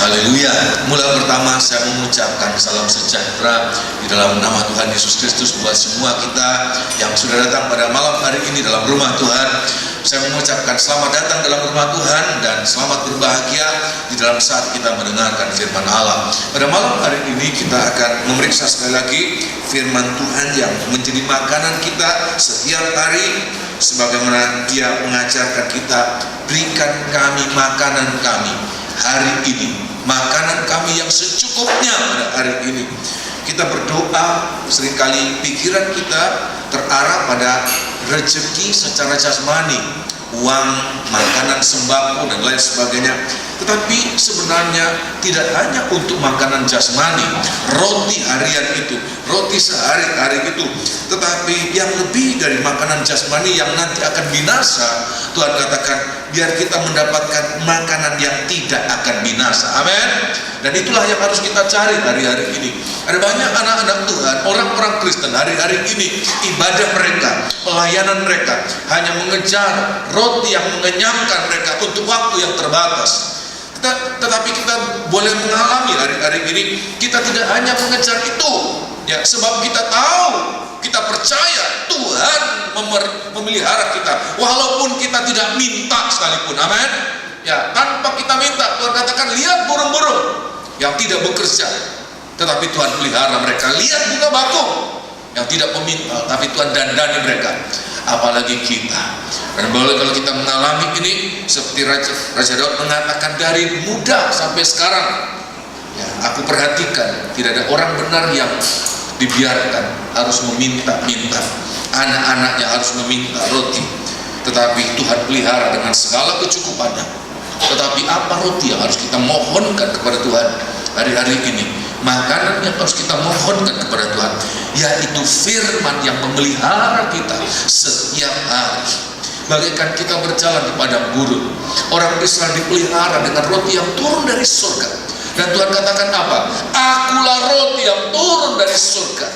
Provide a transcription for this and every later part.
Haleluya. Mula pertama saya mengucapkan salam sejahtera di dalam nama Tuhan Yesus Kristus buat semua kita yang sudah datang pada malam hari ini dalam rumah Tuhan. Saya mengucapkan selamat datang dalam rumah Tuhan dan selamat berbahagia di dalam saat kita mendengarkan firman Allah. Pada malam hari ini kita akan memeriksa sekali lagi firman Tuhan yang menjadi makanan kita setiap hari, sebagaimana Dia mengajarkan kita, berikan kami makanan kami hari ini, makanan kami yang secukupnya pada hari ini. Kita berdoa, seringkali pikiran kita terarah pada rezeki secara jasmani, uang, makanan, sembako, dan lain sebagainya. Tetapi sebenarnya tidak hanya untuk makanan jasmani, roti harian itu, roti sehari-hari itu, tetapi yang lebih dari makanan jasmani yang nanti akan binasa. Tuhan katakan, biar kita mendapatkan makanan yang tidak akan binasa. Amin. Dan itulah yang harus kita cari hari-hari ini. Ada banyak anak-anak Tuhan, orang-orang Kristen hari-hari ini, ibadah mereka, pelayanan mereka hanya mengejar roti yang mengenyangkan mereka untuk waktu yang terbatas. Tetapi kita boleh mengalami hari-hari ini, kita tidak hanya mengejar itu, ya, sebab kita tahu, kita percaya Tuhan memelihara kita, walaupun kita tidak minta sekalipun. Amin. Ya, tanpa kita minta, Tuhan katakan, lihat burung-burung yang tidak bekerja, tetapi Tuhan pelihara mereka. Lihat bunga bakung yang tidak meminta, tapi Tuhan dandani mereka. Apalagi kita. Dan boleh kalau kita mengalami ini, seperti Raja Daud mengatakan, dari muda sampai sekarang, ya, aku perhatikan tidak ada orang benar yang dibiarkan harus meminta-minta. Anak-anaknya harus meminta roti, tetapi Tuhan pelihara dengan segala kecukupannya. Tetapi apa roti yang harus kita mohonkan kepada Tuhan hari-hari ini? Makanan yang harus kita mohonkan kepada Tuhan, yaitu firman yang memelihara kita setiap hari. Bagaikan kita berjalan di padang gurun, orang Israel dipelihara dengan roti yang turun dari surga. Dan Tuhan katakan apa? Akulah roti yang turun dari surga,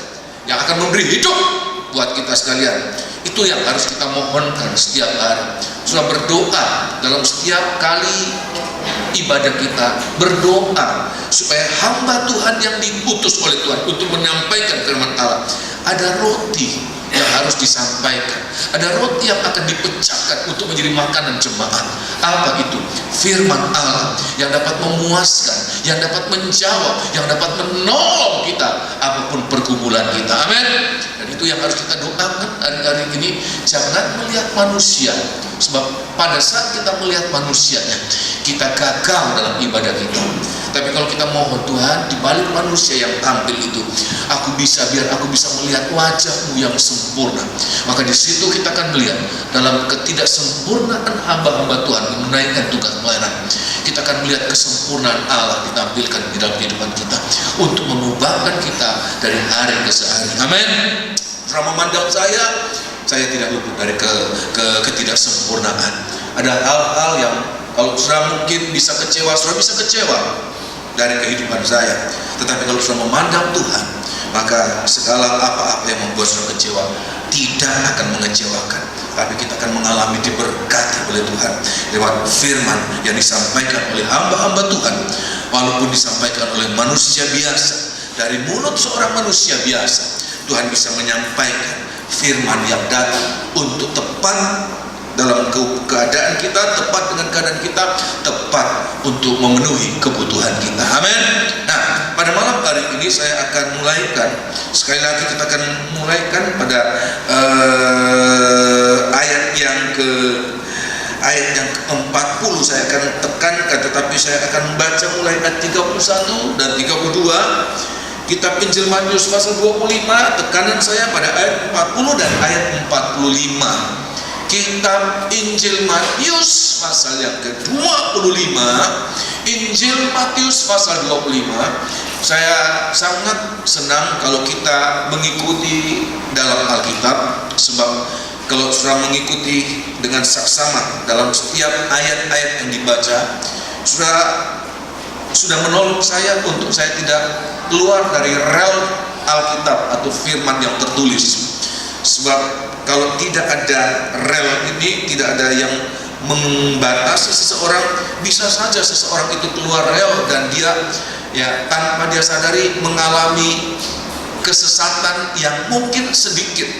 yang akan memberi hidup buat kita sekalian. Itu yang harus kita mohonkan setiap hari. Sudah berdoa dalam setiap kali ibadah kita, berdoa supaya hamba Tuhan yang diutus oleh Tuhan untuk menyampaikan firman Allah, ada roti yang harus disampaikan, ada roti yang akan dipecahkan untuk menjadi makanan jemaat. Apa itu? Firman Allah yang dapat memuaskan, yang dapat menjawab, yang dapat menolong kita apapun pergumulan kita. Amin. Dan itu yang harus kita doakan hari-hari ini. Jangan melihat manusia, sebab pada saat kita melihat manusianya, kita gagal dalam ibadah kita. Tapi kalau kita mohon, Tuhan, di balik manusia yang tampil itu, biar aku bisa melihat wajah-Mu yang sempurna. Maka di situ kita akan melihat dalam ketidaksempurnaan hamba-hamba Tuhan menunaikan tugas pelayanan, kita akan melihat kesempurnaan Allah ditampilkan di dalam kehidupan kita untuk mengubahkan kita dari hari ke hari. Amin. Selama memandang saya tidak luput dari ketidaksempurnaan. Ada hal-hal yang kalau sudah mungkin bisa kecewa, sudah bisa kecewa dari kehidupan saya. Tetapi kalau sudah memandang Tuhan, maka segala apa-apa yang membuat sudah kecewa tidak akan mengecewakan. Tapi kita akan mengalami diberkati oleh Tuhan lewat firman yang disampaikan oleh hamba-hamba Tuhan, walaupun disampaikan oleh manusia biasa, dari mulut seorang manusia biasa, Tuhan bisa menyampaikan firman yang datang untuk tepat dalam keadaan kita, tepat dengan keadaan kita, tepat untuk memenuhi kebutuhan kita. Amin. Nah, pada malam hari ini saya akan mulaikan, sekali lagi kita akan mulaikan pada ayat yang ke-40 saya akan tekankan, tetapi saya akan membaca mulai ayat 31 dan 32. Kitab Injil Matius pasal 25, tekanan saya pada ayat 40 dan ayat 45. Kitab Injil Matius pasal yang ke-25, Injil Matius pasal 25. Saya sangat senang kalau kita mengikuti dalam Alkitab, sebab kalau sudah mengikuti dengan saksama dalam setiap ayat-ayat yang dibaca, sudah menolong saya untuk saya tidak keluar dari rel Alkitab atau firman yang tertulis. Sebab kalau tidak ada rel ini, tidak ada yang membatasi seseorang bisa saja seseorang itu keluar rel dan dia tanpa dia sadari mengalami kesesatan yang mungkin sedikit,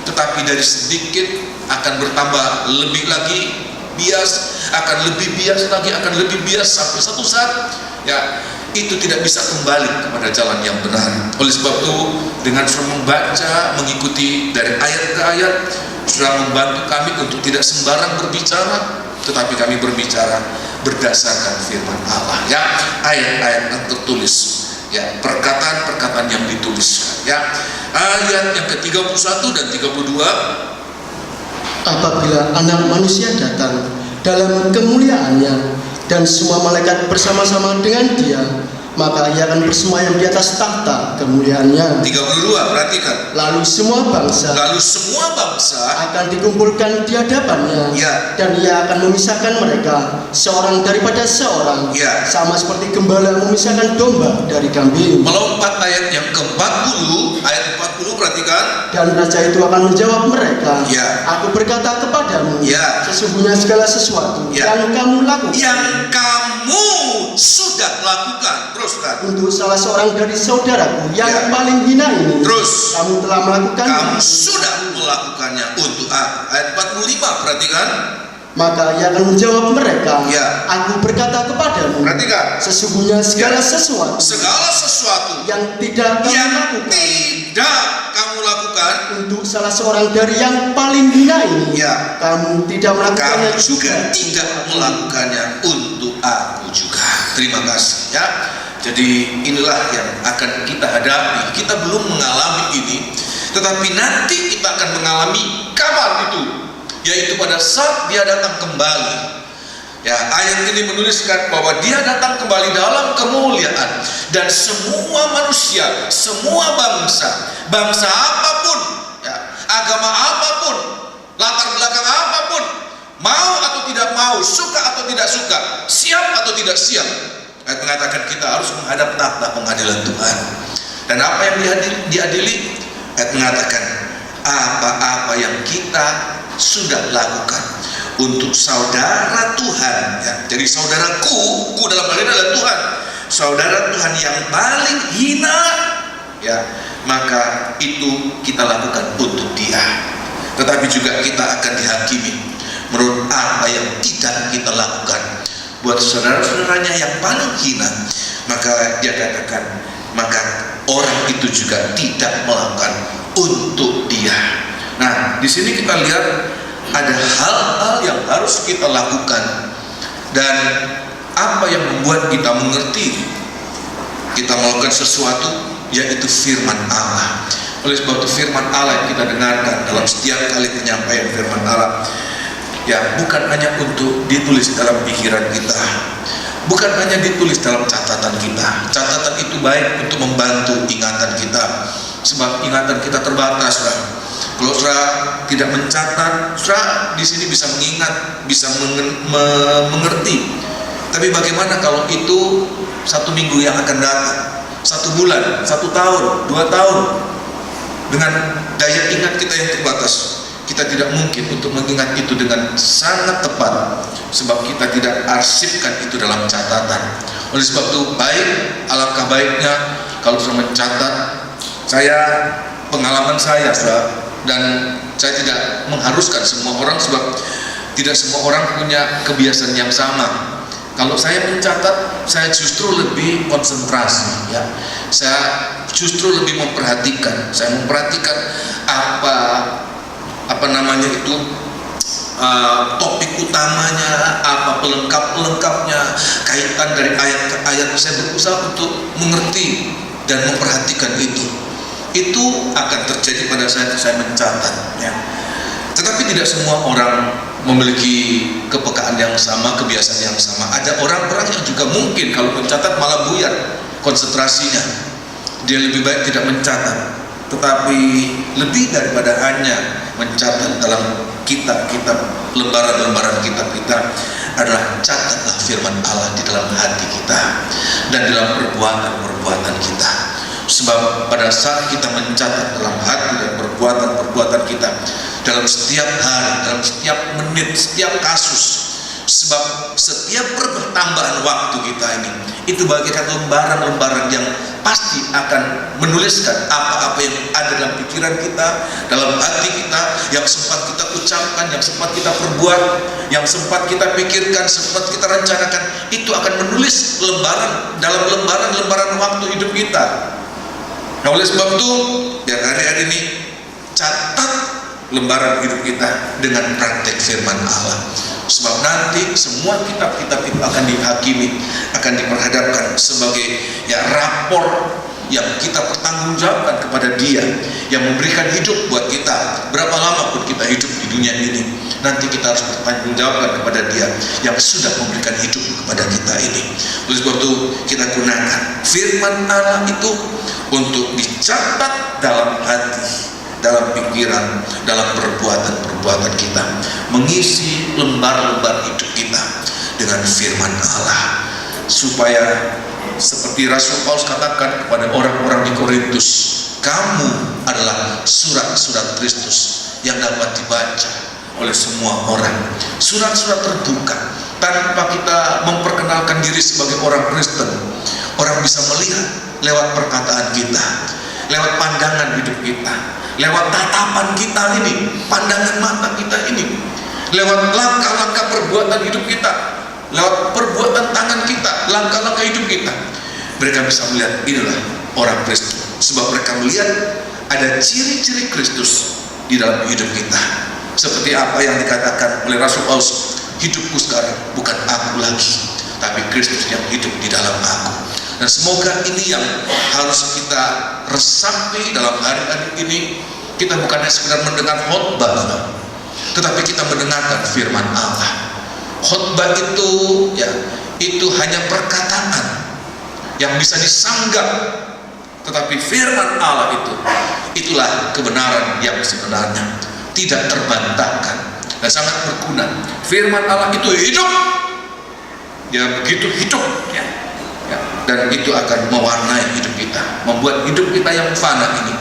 tetapi dari sedikit akan bertambah lebih lagi bias, akan lebih bias lagi, akan lebih bias sampai satu saat itu tidak bisa kembali kepada jalan yang benar. Oleh sebab itu, dengan sudah membaca, mengikuti dari ayat ke ayat, sudah membantu kami untuk tidak sembarang berbicara, tetapi kami berbicara berdasarkan firman Allah, ayat-ayat yang tertulis, perkataan-perkataan yang dituliskan, ayat yang ke-31 dan 32. Apabila Anak Manusia datang dalam kemuliaannya dan semua malaikat bersama-sama dengan dia, maka ia akan bersemayam di atas tahta kemuliaannya. 32, perhatikan. Lalu semua bangsa akan dikumpulkan di hadapannya, dan ia akan memisahkan mereka seorang daripada seorang, sama seperti gembala memisahkan domba dari kambing. Melompat ayat yang ke-40, ayat 40, perhatikan. Dan raja itu akan menjawab mereka, Aku berkata kepadamu, sesungguhnya segala sesuatu yang kamu lakukan, yang kamu sudah lakukan, teruskan, untuk salah seorang dari saudaraku yang paling hina ini, terus kamu telah melakukannya. Kamu sudah melakukannya untuk aku. Ayat 45, perhatikan. Maka ia akan menjawab mereka, Aku berkata kepadamu, perhatikan, sesungguhnya segala sesuatu yang tidak kamu lakukan untuk salah seorang dari yang paling hina ini, kamu tidak melakukannya kamu juga tidak melakukannya untuk aku juga. Terima kasih Jadi inilah yang akan kita hadapi. Kita belum mengalami ini, tetapi nanti kita akan mengalami kapan itu, yaitu pada saat dia datang kembali. Ayat ini menuliskan bahwa dia datang kembali dalam kemuliaan, dan semua manusia, semua bangsa apapun, agama apapun, latar belakang apapun, mau atau tidak mau, suka atau tidak suka, siap atau tidak siap, ayat mengatakan kita harus menghadap tahta pengadilan Tuhan. Dan apa yang diadili? Ayat mengatakan apa-apa yang kita sudah lakukan untuk saudara Tuhan, jadi saudaraku, dalam hal ini adalah Tuhan, saudara Tuhan yang paling hina, maka itu kita lakukan untuk dia. Tetapi juga kita akan dihakimi menurut apa yang tidak kita lakukan buat saudara-saudaranya yang paling hina. Maka dia katakan, maka orang itu juga tidak melakukan untuk dia. Nah, di sini kita lihat ada hal-hal yang harus kita lakukan, dan apa yang membuat kita mengerti kita melakukan sesuatu, yaitu firman Allah. Oleh sebab itu firman Allah yang kita dengarkan dalam setiap kali penyampaian firman Allah, bukan hanya untuk ditulis dalam pikiran kita, bukan hanya ditulis dalam catatan kita. Catatan itu baik untuk membantu ingatan kita, sebab ingatan kita terbatas. Kalau saudara tidak mencatat, saudara di sini bisa mengingat, bisa mengerti. Tapi bagaimana kalau itu 1 minggu yang akan datang, 1 bulan, 1 tahun, 2 tahun? Dengan daya ingat kita yang terbatas, kita tidak mungkin untuk mengingat itu dengan sangat tepat, sebab kita tidak arsipkan itu dalam catatan. Oleh sebab itu alangkah baiknya kalau sudah mencatat. Pengalaman saya, saudara, dan saya tidak mengharuskan semua orang, sebab tidak semua orang punya kebiasaan yang sama. Kalau saya mencatat, saya justru lebih konsentrasi, saya justru lebih memperhatikan. Saya memperhatikan topik utamanya, apa pelengkapnya, kaitan dari ayat ke ayat. Saya berusaha untuk mengerti dan memperhatikan itu akan terjadi pada saat saya mencatat, Tetapi tidak semua orang memiliki kepekaan yang sama, kebiasaan yang sama. Ada orang-orang yang juga mungkin kalau mencatat malah buyar konsentrasinya. Dia lebih baik tidak mencatat, tetapi lebih daripada hanya mencatat dalam kitab-kitab, lembaran-lembaran kitab kita, adalah catatlah firman Allah di dalam hati kita dan dalam perbuatan-perbuatan kita. Sebab pada saat kita mencatat dalam hati dan perbuatan-perbuatan kita, dalam setiap hari, dalam setiap menit, setiap kasus, Sebab setiap pertambahan waktu kita ini itu bagaikan lembaran-lembaran yang pasti akan menuliskan apa-apa yang ada dalam pikiran kita, dalam hati kita, yang sempat kita ucapkan, yang sempat kita perbuat, yang sempat kita pikirkan, sempat kita rencanakan. Itu akan menulis lembaran dalam lembaran-lembaran waktu hidup kita. Nah, oleh sebab itu, biar hari-hari ini catat lembaran hidup kita dengan praktek firman Allah. Sebab nanti semua kitab-kitab itu akan dihakimi, akan diperhadapkan sebagai rapor yang kita pertanggungjawabkan kepada Dia yang memberikan hidup buat kita. Berapa lama pun kita hidup di dunia ini, nanti kita harus bertanggungjawabkan kepada Dia yang sudah memberikan hidup kepada kita ini. Oleh sebab itu, kita gunakan firman Allah itu untuk dicatat dalam hati, dalam pikiran, dalam perbuatan-perbuatan kita, mengisi lembar-lembar hidup kita dengan firman Allah, supaya seperti Rasul Paulus katakan kepada orang-orang di Korintus, kamu adalah surat-surat Kristus yang dapat dibaca oleh semua orang. Surat-surat terbuka, tanpa kita memperkenalkan diri sebagai orang Kristen. Orang bisa melihat lewat perkataan kita, lewat pandangan hidup kita, lewat tatapan kita ini, pandangan mata kita ini, lewat langkah-langkah perbuatan hidup kita, lewat perbuatan tangan kita, langkah-langkah hidup kita. Mereka bisa melihat inilah orang Kristen. Sebab mereka melihat ada ciri-ciri Kristus di dalam hidup kita. Seperti apa yang dikatakan oleh Rasul Paulus, hidupku sekarang bukan aku lagi, tapi Kristus yang hidup di dalam aku. Dan semoga ini yang harus kita resapi dalam hari-hari ini. Kita bukan hanya sekedar mendengar khotbah, tetapi kita mendengarkan firman Allah. Khotbah itu hanya perkataan yang bisa disanggah, tetapi firman Allah itulah kebenaran yang sebenarnya, tidak terbantahkan dan sangat berguna. Firman Allah itu hidup, begitu hidup, dan itu akan mewarnai hidup kita, membuat hidup kita yang fana ini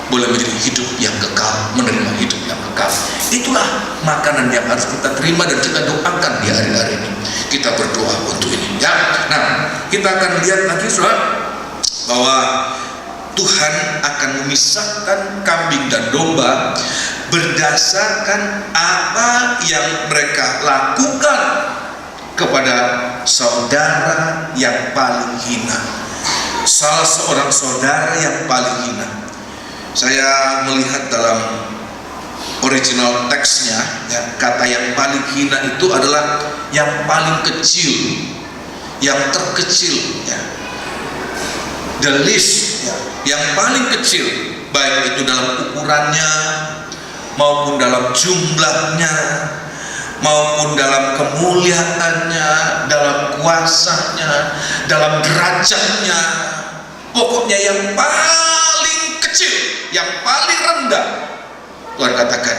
boleh menjadi hidup yang kekal, menerima hidup yang kekal. Itulah makanan yang harus kita terima dan kita doakan di hari-hari ini. Kita berdoa untuk ini. Nah, kita akan lihat lagi bahwa Tuhan akan memisahkan kambing dan domba berdasarkan apa yang mereka lakukan kepada saudara yang paling hina. Salah seorang saudara yang paling hina. Saya melihat dalam original teksnya, kata yang paling hina itu adalah yang paling kecil, yang terkecil, the least, yang paling kecil, baik itu dalam ukurannya, maupun dalam jumlahnya, maupun dalam kemuliaannya, dalam kuasanya, dalam derajatnya. Pokoknya yang paling kecil, yang paling rendah. Tuhan katakan,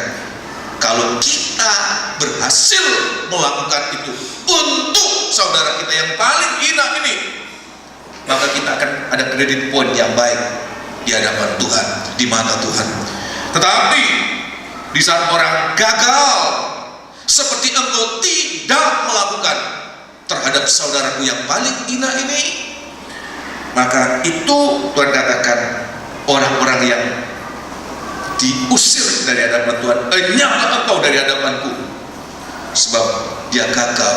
kalau kita berhasil melakukan itu untuk saudara kita yang paling hina ini, maka kita akan ada kredit poin yang baik di hadapan Tuhan, di mata Tuhan. Tetapi di saat orang gagal seperti engkau tidak melakukan terhadap saudaraku yang paling hina ini, maka itu Tuhan katakan orang-orang yang diusir dari hadapan Tuhan, enyahlah engkau dari hadapanku, sebab dia gagal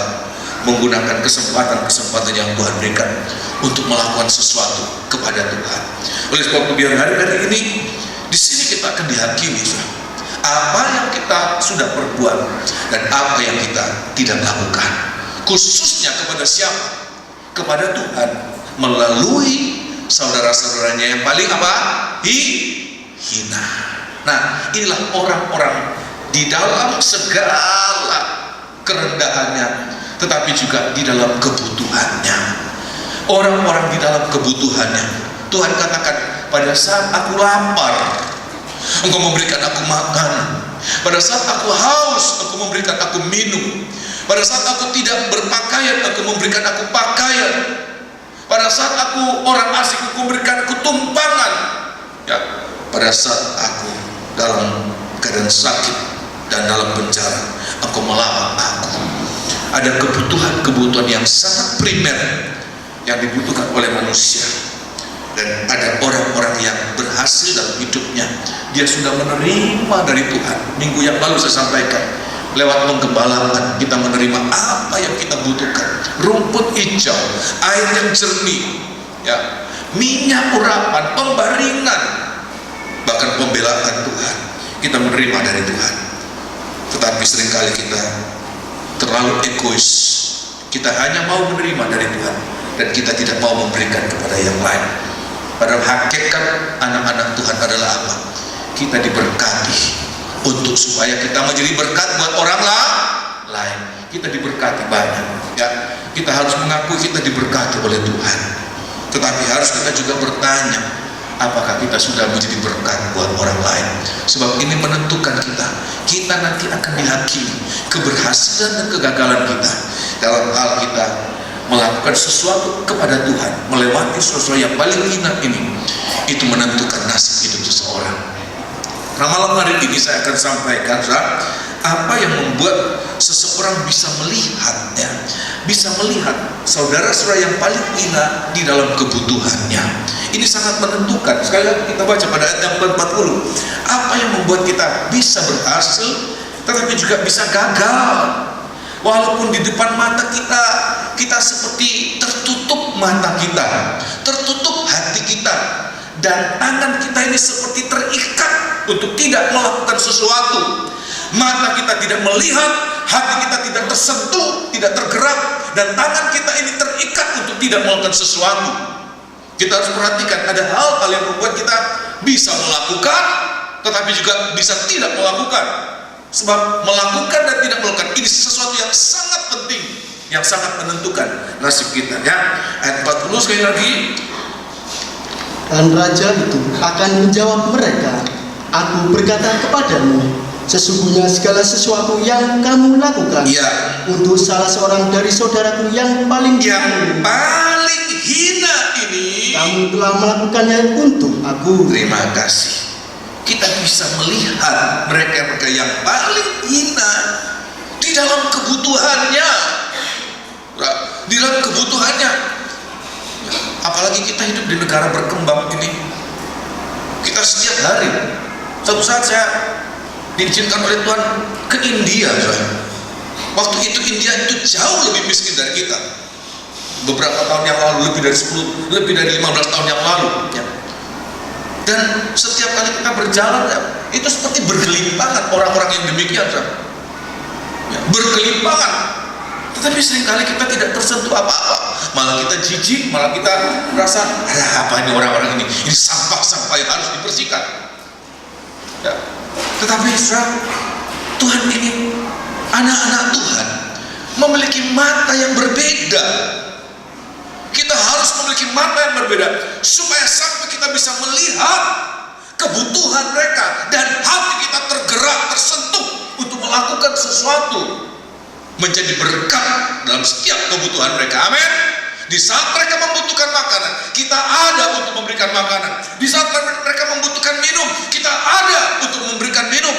menggunakan kesempatan-kesempatan yang Tuhan berikan untuk melakukan sesuatu kepada Tuhan. Oleh sebab itu, biar hari-hari ini di sini kita akan dihakimi apa yang kita sudah perbuat dan apa yang kita tidak lakukan, khususnya kepada siapa? Kepada Tuhan melalui saudara-saudaranya yang paling hina. Nah, inilah orang-orang di dalam segala kerendahannya, tetapi juga di dalam kebutuhannya. Orang-orang di dalam kebutuhannya, Tuhan katakan, pada saat aku lapar, engkau memberikan aku makan. Pada saat aku haus, engkau memberikan aku minum. Pada saat aku tidak berpakaian, engkau memberikan aku pakaian. Pada saat aku orang asing, engkau memberikan aku tumpangan. Pada saat aku dalam keadaan sakit, dan dalam penjara engkau melawat aku. Ada kebutuhan-kebutuhan yang sangat primer yang dibutuhkan oleh manusia, dan ada orang-orang yang berhasil dalam hidupnya. Dia sudah menerima dari Tuhan. Minggu yang lalu saya sampaikan, lewat penggembalaan kita menerima apa yang kita butuhkan. Rumput hijau, air yang jernih, ya, minyak urapan, pembaringan, bahkan pembelaan Tuhan kita menerima dari Tuhan. Tetapi seringkali kita terlalu egois. Kita hanya mau menerima dari Tuhan dan kita tidak mau memberikan kepada yang lain. Padahal hakikat anak-anak Tuhan adalah apa? Kita diberkati untuk supaya kita menjadi berkat buat orang lain. Kita diberkati banyak, ya. Kita harus mengakui kita diberkati oleh Tuhan. Tetapi harus kita juga bertanya, apakah kita sudah menjadi berkat buat orang lain? Sebab ini menentukan kita. Kita nanti akan dihakimi keberhasilan dan kegagalan kita dalam hal kita melakukan sesuatu kepada Tuhan, melewati sesuatu yang paling hina ini. Itu menentukan nasib hidup seseorang. Nah, malam hari ini saya akan sampaikan apa yang membuat seseorang bisa melihat, ya, bisa melihat saudara-saudara yang paling hina di dalam kebutuhannya. Ini sangat menentukan. Sekali lagi kita baca pada ayat yang 40. Apa yang membuat kita bisa berhasil tetapi juga bisa gagal? Walaupun di depan mata kita seperti tertutup mata kita, tertutup hati kita, dan tangan kita ini seperti terikat untuk tidak melakukan sesuatu. Mata kita tidak melihat, hati kita tidak tersentuh, tidak tergerak, dan tangan kita ini terikat untuk tidak melakukan sesuatu. Kita harus perhatikan, ada hal-hal yang membuat kita bisa melakukan tetapi juga bisa tidak melakukan. Sebab melakukan dan tidak melakukan ini sesuatu yang sangat penting, yang sangat menentukan nasib kita, ya. Ayat 40 sekali lagi. Dan raja itu akan menjawab mereka, aku berkata kepadamu, sesungguhnya segala sesuatu yang kamu lakukan, ya, untuk salah seorang dari saudaraku yang paling hina ini, kamu telah melakukannya untuk aku. Terima kasih. Kita bisa melihat mereka yang paling hina di dalam kebutuhannya, di dalam kebutuhannya. Apalagi kita hidup di negara berkembang ini, kita setiap hari. Suatu saat saya diizinkan oleh Tuhan ke India, waktu itu India itu jauh lebih miskin dari kita. Beberapa tahun yang lalu, lebih dari 15 tahun yang lalu, ya. Dan setiap kali kita berjalan, ya, itu seperti bergelimpangan orang-orang yang demikian, ya, bergelimpangan. Tetapi seringkali kita tidak tersentuh apa-apa, malah kita jijik, malah kita merasa, apa ini orang-orang ini sampah-sampah yang harus dibersihkan, ya. Tetapi Tuhan ingin anak-anak Tuhan memiliki mata yang berbeda. Kita harus memiliki mata yang berbeda supaya sampai kita bisa melihat kebutuhan mereka dan hati kita tergerak, tersentuh untuk melakukan sesuatu, menjadi berkat dalam setiap kebutuhan mereka. Amin. Di saat mereka membutuhkan makanan, kita ada untuk memberikan makanan. Di saat mereka membutuhkan minum, kita ada untuk memberikan minum.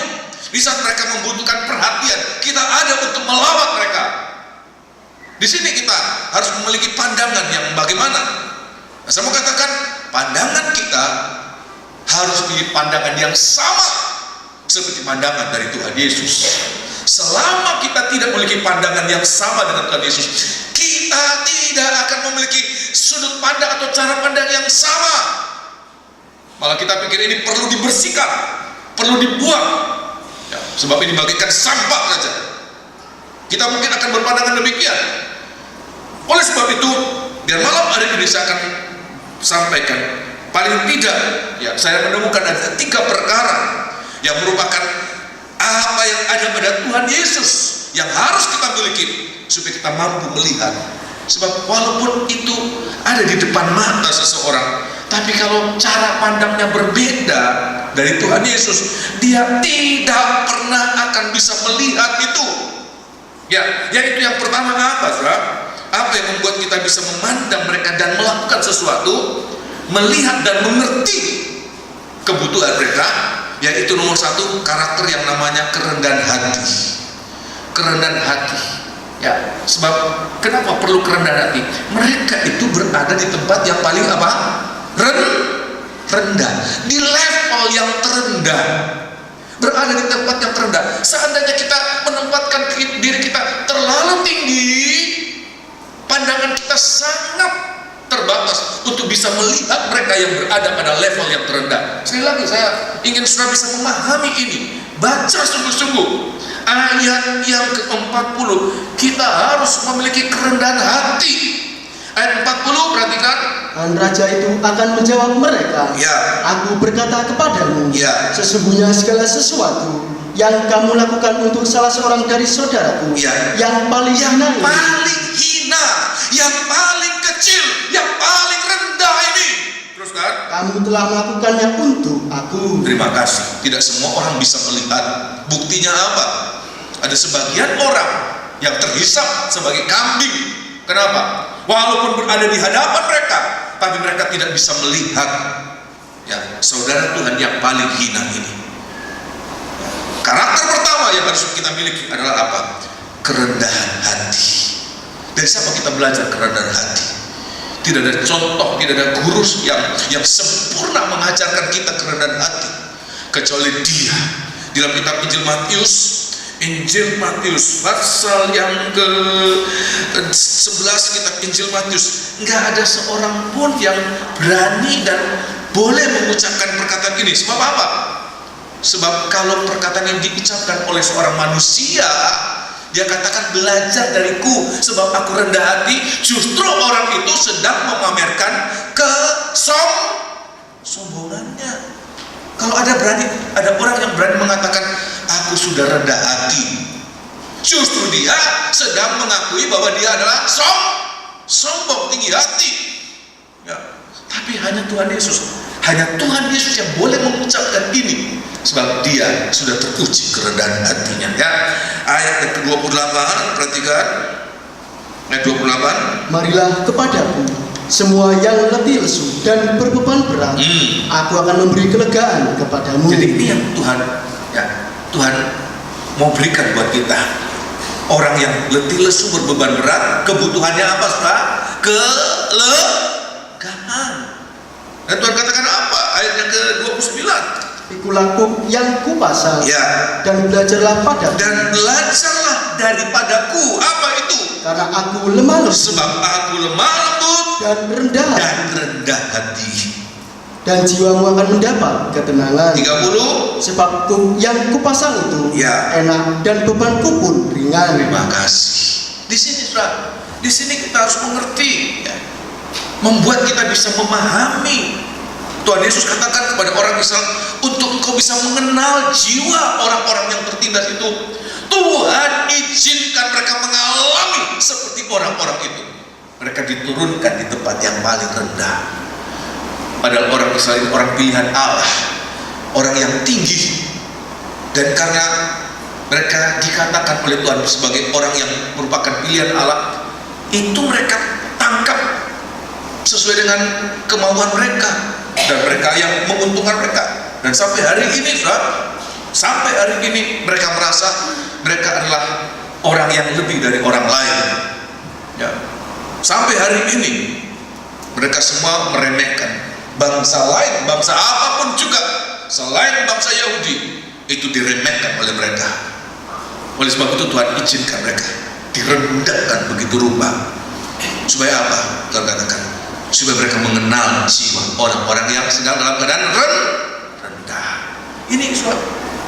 Di saat mereka membutuhkan perhatian, kita ada untuk melawat mereka. Di sini kita harus memiliki pandangan yang bagaimana? Nah, saya mau katakan, pandangan kita harus memiliki pandangan yang sama seperti pandangan dari Tuhan Yesus. Selama kita tidak memiliki pandangan yang sama dengan Tuhan Yesus, kita tidak akan memiliki sudut pandang atau cara pandang yang sama. Malah kita pikir ini perlu dibersihkan, perlu dibuang, ya, sebab ini bagaikan sampah saja. Kita mungkin akan berpandangan demikian. Oleh sebab itu, biar malam hari ini saya akan sampaikan, paling tidak, ya, saya menemukan ada 3 perkara yang merupakan apa yang ada pada Tuhan Yesus yang harus kita miliki supaya kita mampu melihat. Sebab walaupun itu ada di depan mata seseorang, tapi kalau cara pandangnya berbeda dari Tuhan Yesus, dia tidak pernah akan bisa melihat itu. Ya, yaitu yang pertama apa, saudara? Apa yang membuat kita bisa memandang mereka dan melakukan sesuatu, melihat dan mengerti kebutuhan mereka? yaitu nomor satu, karakter yang namanya kerendahan hati. Kerendahan hati. Ya, sebab kenapa perlu kerendahan hati? Mereka itu berada di tempat yang paling apa? Rendah, di level yang terendah. Berada di tempat yang terendah. Seandainya kita menempatkan diri kita terlalu tinggi, pandangan kita sangat terbatas untuk bisa melihat mereka yang berada pada level yang terendah. Sekali lagi saya ingin saudara bisa memahami ini. Baca sungguh-sungguh ayat yang ke-40. Kita harus memiliki kerendahan hati. Ayat 40, perhatikan. Dan raja itu akan menjawab mereka, Ya. Aku berkata kepadamu, Ya. sesungguhnya segala sesuatu yang kamu lakukan untuk salah seorang dari saudaraku, Ya. yang paling hina, yang paling kecil, yang paling rendah ini. Teruskan. kamu telah melakukannya untuk aku. Terima kasih. Tidak semua orang bisa melihat. Buktinya apa? Ada sebagian orang yang terhisap sebagai kambing. Kenapa? Walaupun berada di hadapan mereka, tapi mereka tidak bisa melihat ya saudara Tuhan yang paling hina ini. Karakter pertama yang harus kita miliki adalah apa? Kerendahan hati. Dari siapa kita belajar kerendahan hati? Tidak ada contoh, tidak ada guru yang sempurna mengajarkan kita kerendahan hati kecuali Dia. Di dalam kitab Injil Matius pasal yang ke-11, kitab Injil Matius, nggak ada seorang pun yang berani dan boleh mengucapkan perkataan ini. Sebab apa? Sebab kalau perkataan yang diucapkan oleh seorang manusia, dia katakan belajar dariku sebab aku rendah hati, justru orang itu sedang memamerkan kesombongannya. Kalau ada orang yang berani mengatakan aku sudah rendah hati, justru dia sedang mengakui bahwa dia adalah sombong, tinggi hati ya. Tapi hanya Tuhan Yesus yang boleh mengucapkan ini, sebab Dia sudah teruji kerendahan hatinya ya. Ayat yang ke-28, perhatikan ayat 28. Marilah kepadaku semua yang letih lesu dan berbeban berat, aku akan memberi kelegaan kepadamu. Jadi ini yang Tuhan mau berikan buat kita. Orang yang letih lesu berbeban berat, kebutuhannya apa saudara? Kelegaan. Dan Tuhan katakan apa? Ayat yang ke-29. Pikulah yang kupasang, Ya. dan belajarlah padaku. Dan belajarlah daripadaku. Apa itu? Karena aku lemah lembut Sebab aku lemah lembut dan rendah hati. dan jiwamu akan mendapat ketenangan. 30. Sebab yang kupasang itu Ya. enak dan bebanku pun ringan. Terima kasih. Di sini saudara, di sini kita harus mengerti ya. Membuat kita bisa memahami. Tuhan Yesus katakan kepada orang Israel, untuk engkau bisa mengenal jiwa orang-orang yang tertindas itu, Tuhan izinkan mereka mengalami seperti orang-orang itu. Mereka diturunkan di tempat yang paling rendah. Padahal orang Israel orang pilihan Allah, orang yang tinggi, dan karena mereka dikatakan oleh Tuhan sebagai orang yang merupakan pilihan Allah, itu mereka tangkap sesuai dengan kemauan mereka, dan mereka yang menguntungkan mereka. Dan sampai hari ini mereka merasa mereka adalah orang yang lebih dari orang lain ya. Sampai hari ini mereka semua meremehkan bangsa lain, bangsa apapun juga selain bangsa Yahudi, itu diremehkan oleh mereka. Oleh sebab itu Tuhan izinkan mereka direndahkan begitu rupa. Supaya apa? Tuhan katakan, supaya mereka mengenal jiwa orang-orang yang sedang dalam keadaan rendah. Ini sebab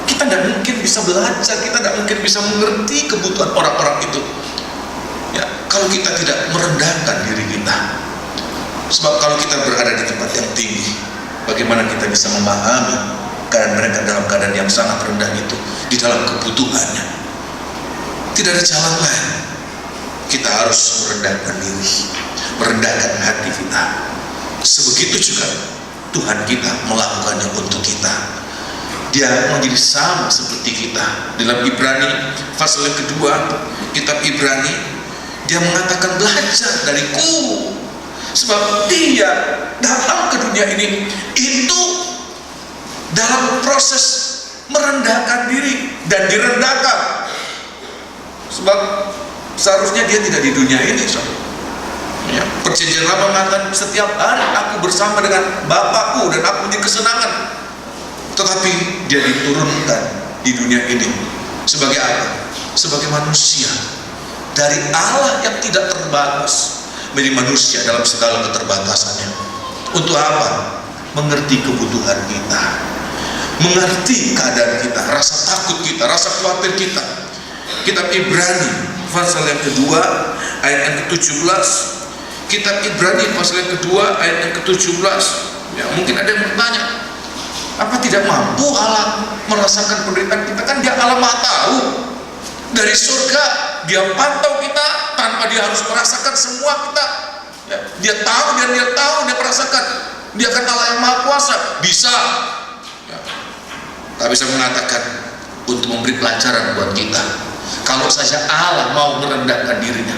kita tidak mungkin bisa belajar, kita tidak mungkin bisa mengerti kebutuhan orang-orang itu ya, kalau kita tidak merendahkan diri kita. Sebab kalau kita berada di tempat yang tinggi, bagaimana kita bisa memahami keadaan mereka dalam keadaan yang sangat rendah itu, di dalam kebutuhannya. Tidak ada jalan lain. Kita harus merendahkan diri, merendahkan hati kita. Sebegitu juga Tuhan kita melakukannya untuk kita. Dia menjadi sama seperti kita. Dalam Ibrani pasal yang kedua, kitab Ibrani, dia mengatakan belajar dariku, sebab dia datang ke dunia ini itu dalam proses merendahkan diri dan direndahkan. Sebab seharusnya dia tidak di dunia ini, ya. Perjanjian Lama mengatakan setiap hari aku bersama dengan Bapakku dan aku di kesenangan. Tetapi dia diturunkan di dunia ini sebagai apa? Sebagai manusia dari Allah yang tidak terbatas menjadi manusia dalam segala keterbatasannya. Untuk apa? Mengerti kebutuhan kita, mengerti keadaan kita, rasa takut kita, rasa khawatir kita. Kitab Ibrani pasal yang kedua ayat yang ke-17. Kitab Ibrani pasal yang kedua ayat yang ke-17. Ya, mungkin ada yang bertanya, apa tidak mampu Allah merasakan penderitaan kita? Kan dia Allah Maha tahu. Dari surga dia pantau kita tanpa dia harus merasakan semua kita. Ya, dia tahu dan dia tahu, dia merasakan. Dia kan Allah yang Maha Kuasa, bisa. Ya. Tapi saya mengatakan untuk memberi pelajaran buat kita. Kalau saja Allah mau merendahkan dirinya,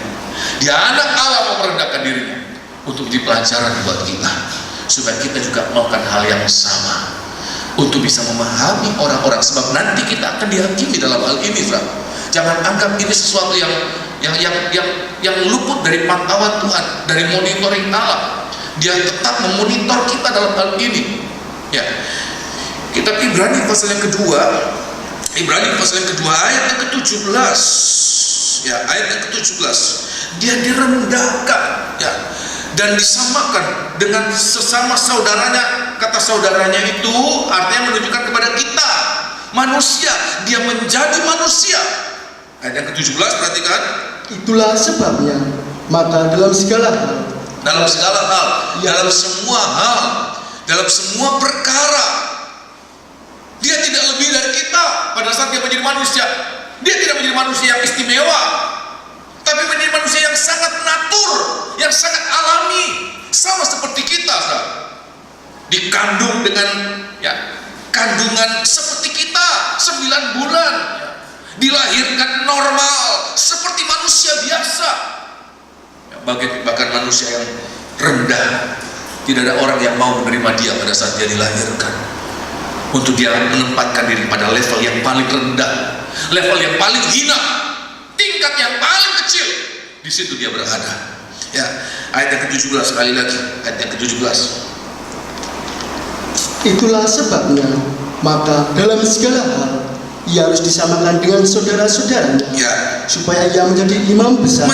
dia anak Allah mau merendahkan dirinya, untuk jadi pelajaran buat kita, supaya kita juga melakukan hal yang sama, untuk bisa memahami orang-orang. Sebab nanti kita akan dihakimi dalam hal ini, saudara. Jangan anggap ini sesuatu yang luput dari pantauan Tuhan, dari monitoring Allah. Dia tetap memonitor kita dalam hal ini. Ya. Kitab Ibrani pasal yang kedua, ayat yang ke-17. Ya, ayat yang ke-17. Dia direndahkan, ya, dan disamakan dengan sesama saudaranya. Kata saudaranya itu artinya menunjukkan kepada kita, manusia. Dia menjadi manusia. Ayat yang ke-17, perhatikan. Itulah sebabnya, maka dalam segala hal, dalam semua hal, dalam semua perkara, dia tidak lebih dari kita. Pada saat dia menjadi manusia, dia tidak menjadi manusia yang istimewa, tapi menjadi manusia yang sangat natur, yang sangat alami, sama seperti kita, dikandung dengan, ya, kandungan seperti kita 9 bulan, ya. Dilahirkan normal seperti manusia biasa, ya, bahkan manusia yang rendah. Tidak ada orang yang mau menerima dia pada saat dia dilahirkan, untuk dia menempatkan diri pada level yang paling rendah, level yang paling hina, tingkat yang paling kecil. Di situ dia berada. Ya, ayat yang ke-17 sekali lagi, ayat yang ke-17. Itulah sebabnya, maka dalam segala hal ia harus disamakan dengan saudara-saudaranya, ya, supaya ia menjadi imam besar.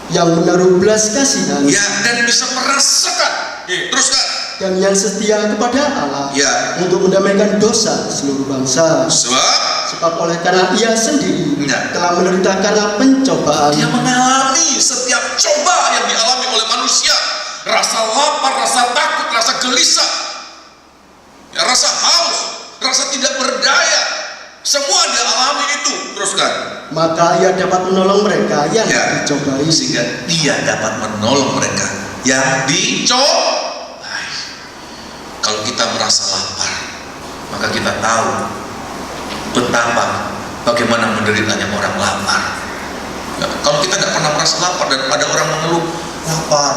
Yang menaruh belas kasihan, ya, dan bisa merasakan, teruskan, dan yang setia kepada Allah, ya, untuk mendamaikan dosa seluruh bangsa. Sebab oleh karena ia sendiri, ya, telah menderita karena pencobaan. Dia mengalami setiap coba yang dialami oleh manusia. Rasa lapar, rasa takut, rasa gelisah, ya, rasa haus, rasa tidak berdaya, semua dia alami itu. Teruskan. Maka ia dapat menolong mereka yang, ya, dicobai. Sehingga dia dapat menolong mereka yang dicobai. Kalau kita merasa lapar, maka kita tahu betapa bagaimana menderitanya orang lapar. Ya, kalau kita tidak pernah merasa lapar dan ada orang mengeluh lapar,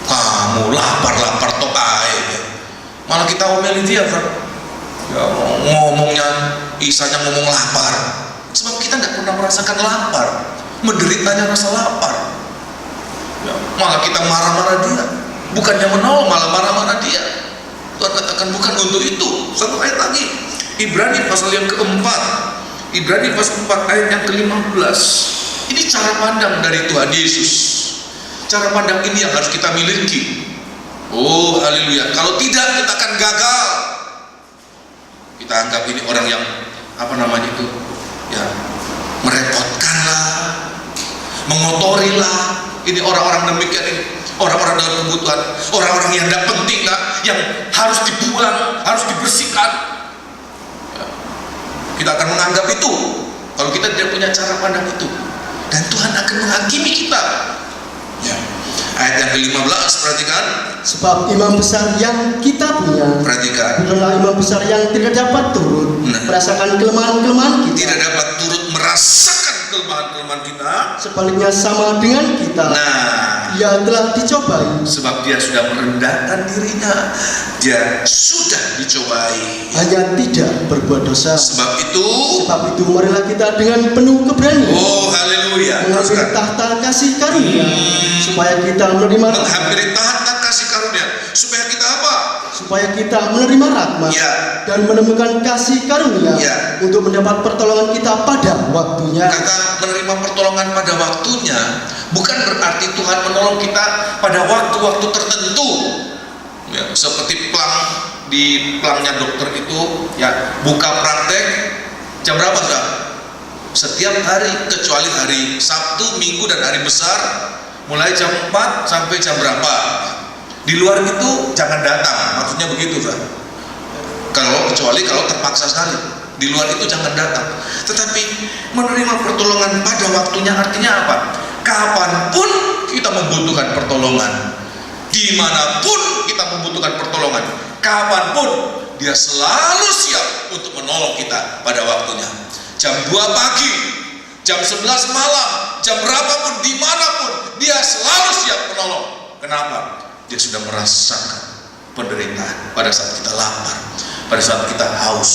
kamu lapar tokai, malah kita omeli dia, kan? Ya, ngomongnya Isanya ngomong lapar, sebab kita tidak pernah merasakan lapar, menderitanya rasa lapar. Ya, malah kita marah-marah dia, bukannya menolong, malah marah-marah dia. Tuhan katakan bukan untuk itu. Satu ayat lagi, Ibrani pasal yang keempat, Ibrani pasal 4 ayat yang ke-15. Ini cara pandang dari Tuhan Yesus. Cara pandang ini yang harus kita miliki. Oh, haleluya. Kalau tidak, kita akan gagal. Kita anggap ini orang yang merepotkan lah, mengotori lah. Ini orang-orang demikian ini, orang-orang dalam kebutuhan, orang-orang yang tidak penting lah, yang harus dibuang, harus dibersihkan. Ya. Kita akan menganggap itu kalau kita tidak punya cara pandang itu, dan Tuhan akan menghakimi kita. Ya. Ayat yang ke-15, perhatikan. Sebab imam besar yang kita punya, perhatikan, bukanlah imam besar yang tidak dapat turut merasakan kelemahan-kelemahan kita. Tidak dapat turut merasakan kelemahan-kelemahan kita. Sebaliknya sama dengan kita. Nah, Ia telah dicobai. Sebab dia sudah merendahkan dirinya, dia sudah dicobai. Hanya tidak berbuat dosa. Sebab itu marilah kita dengan penuh keberanian oh haleluya, menghampiri tahta kasih karunia, supaya kita menerima menghampiri tahta kasih karunia, supaya kita apa? Supaya kita menerima rahmat Ya. dan menemukan kasih karunia Ya. untuk mendapat pertolongan kita pada waktunya. Kata menerima pertolongan pada waktunya bukan berarti Tuhan menolong kita pada waktu-waktu tertentu. Ya, seperti di pelangnya dokter itu, ya, buka praktek jam berapa, Saudara? Setiap hari kecuali hari Sabtu, Minggu dan hari besar, mulai jam 4 sampai jam berapa. Di luar itu jangan datang, maksudnya begitu, Saudara. Kecuali kalau terpaksa sekali. Di luar itu jangan datang. Tetapi menerima pertolongan pada waktunya artinya apa? Kapanpun kita membutuhkan pertolongan, dimanapun kita membutuhkan pertolongan, kapanpun dia selalu siap untuk menolong kita pada waktunya. Jam 2 pagi, jam 11 malam, jam berapapun, dimanapun, dia selalu siap menolong. Kenapa? Dia sudah merasakan penderitaan pada saat kita lapar, pada saat kita haus.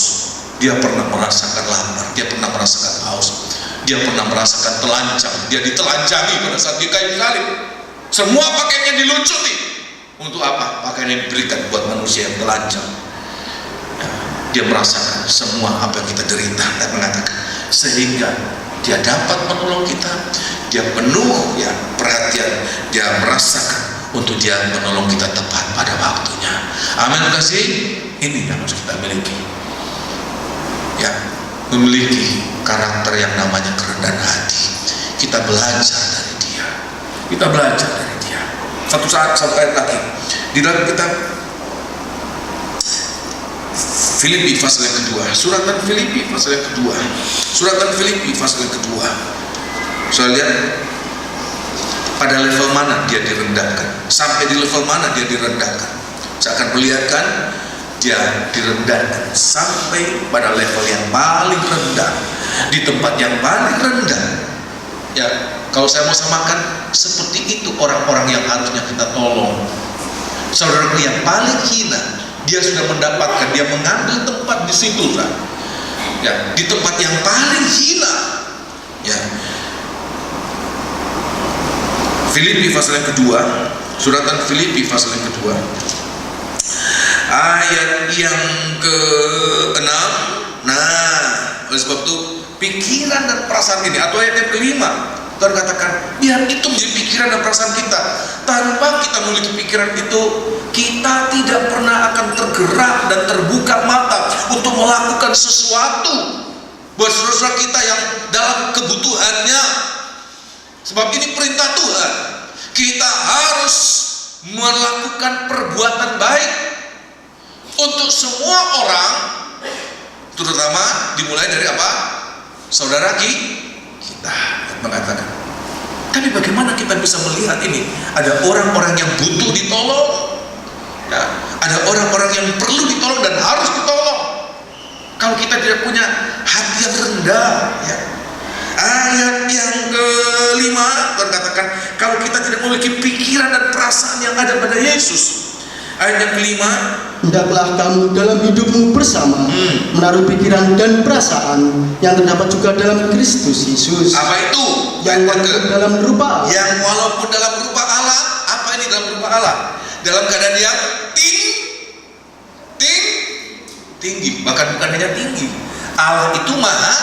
Dia pernah merasakan lapar, dia pernah merasakan haus, dia pernah merasakan telanjang, dia ditelanjangi pada saat dia kayu salib. Semua pakaiannya dilucuti. Untuk apa? Pakaian yang diberikan buat manusia yang telanjang. Dia merasakan semua apa yang kita derita dan mengatakan, sehingga dia dapat menolong kita. Dia penuh ya perhatian, dia merasakan untuk dia menolong kita tepat pada waktunya. Amin, kasih. Ini yang harus kita miliki. Ya, memiliki karakter yang namanya kerendahan hati. Kita belajar dari dia. Kita belajar dari dia. Satu ayat lagi di dalam kitab Filipi pasal yang kedua. Suratan Filipi pasal yang kedua. Suratan Filipi pasal yang kedua. Saya lihat pada level mana dia direndahkan, sampai di level mana dia direndahkan. Saya akan perlihatkan dia direndahkan sampai pada level yang paling rendah, di tempat yang paling rendah. Ya, kalau saya mau samakan, seperti itu orang-orang yang harusnya kita tolong. Saudaraku yang paling hina, dia sudah mendapatkan, dia mengambil tempat di situ, ya, di tempat yang paling hina. Ya. Filipi pasal yang kedua, suratan Filipi pasal yang kedua, ayat yang ke-6. Nah, oleh sebab itu pikiran dan perasaan ini, atau ayat yang ke-5, Tuhan katakan biar itu menjadi pikiran dan perasaan kita. Tanpa kita memiliki pikiran itu, kita tidak pernah akan tergerak dan terbuka mata untuk melakukan sesuatu buat saudara kita yang dalam kebutuhannya. Sebab ini perintah Tuhan, kita harus melakukan perbuatan baik untuk semua orang, terutama dimulai dari apa? Saudara kita mengatakan. Tapi bagaimana kita bisa melihat ini? Ada orang-orang yang butuh ditolong, ya, ada orang-orang yang perlu ditolong dan harus ditolong. Kalau kita tidak punya hati yang rendah, ya. Ayat yang ke-5 Tuhan katakan, kalau kita tidak memiliki pikiran dan perasaan yang ada pada Yesus. Ayat yang ke-5, hendaklah kamu dalam hidupmu bersama menaruh pikiran dan perasaan yang terdapat juga dalam Kristus Yesus. Apa itu? Yang walaupun dalam rupa Allah. Yang walaupun dalam rupa Allah. Apa ini dalam rupa Allah? Dalam keadaan yang tinggi. Bahkan bukan hanya tinggi. Allah itu maha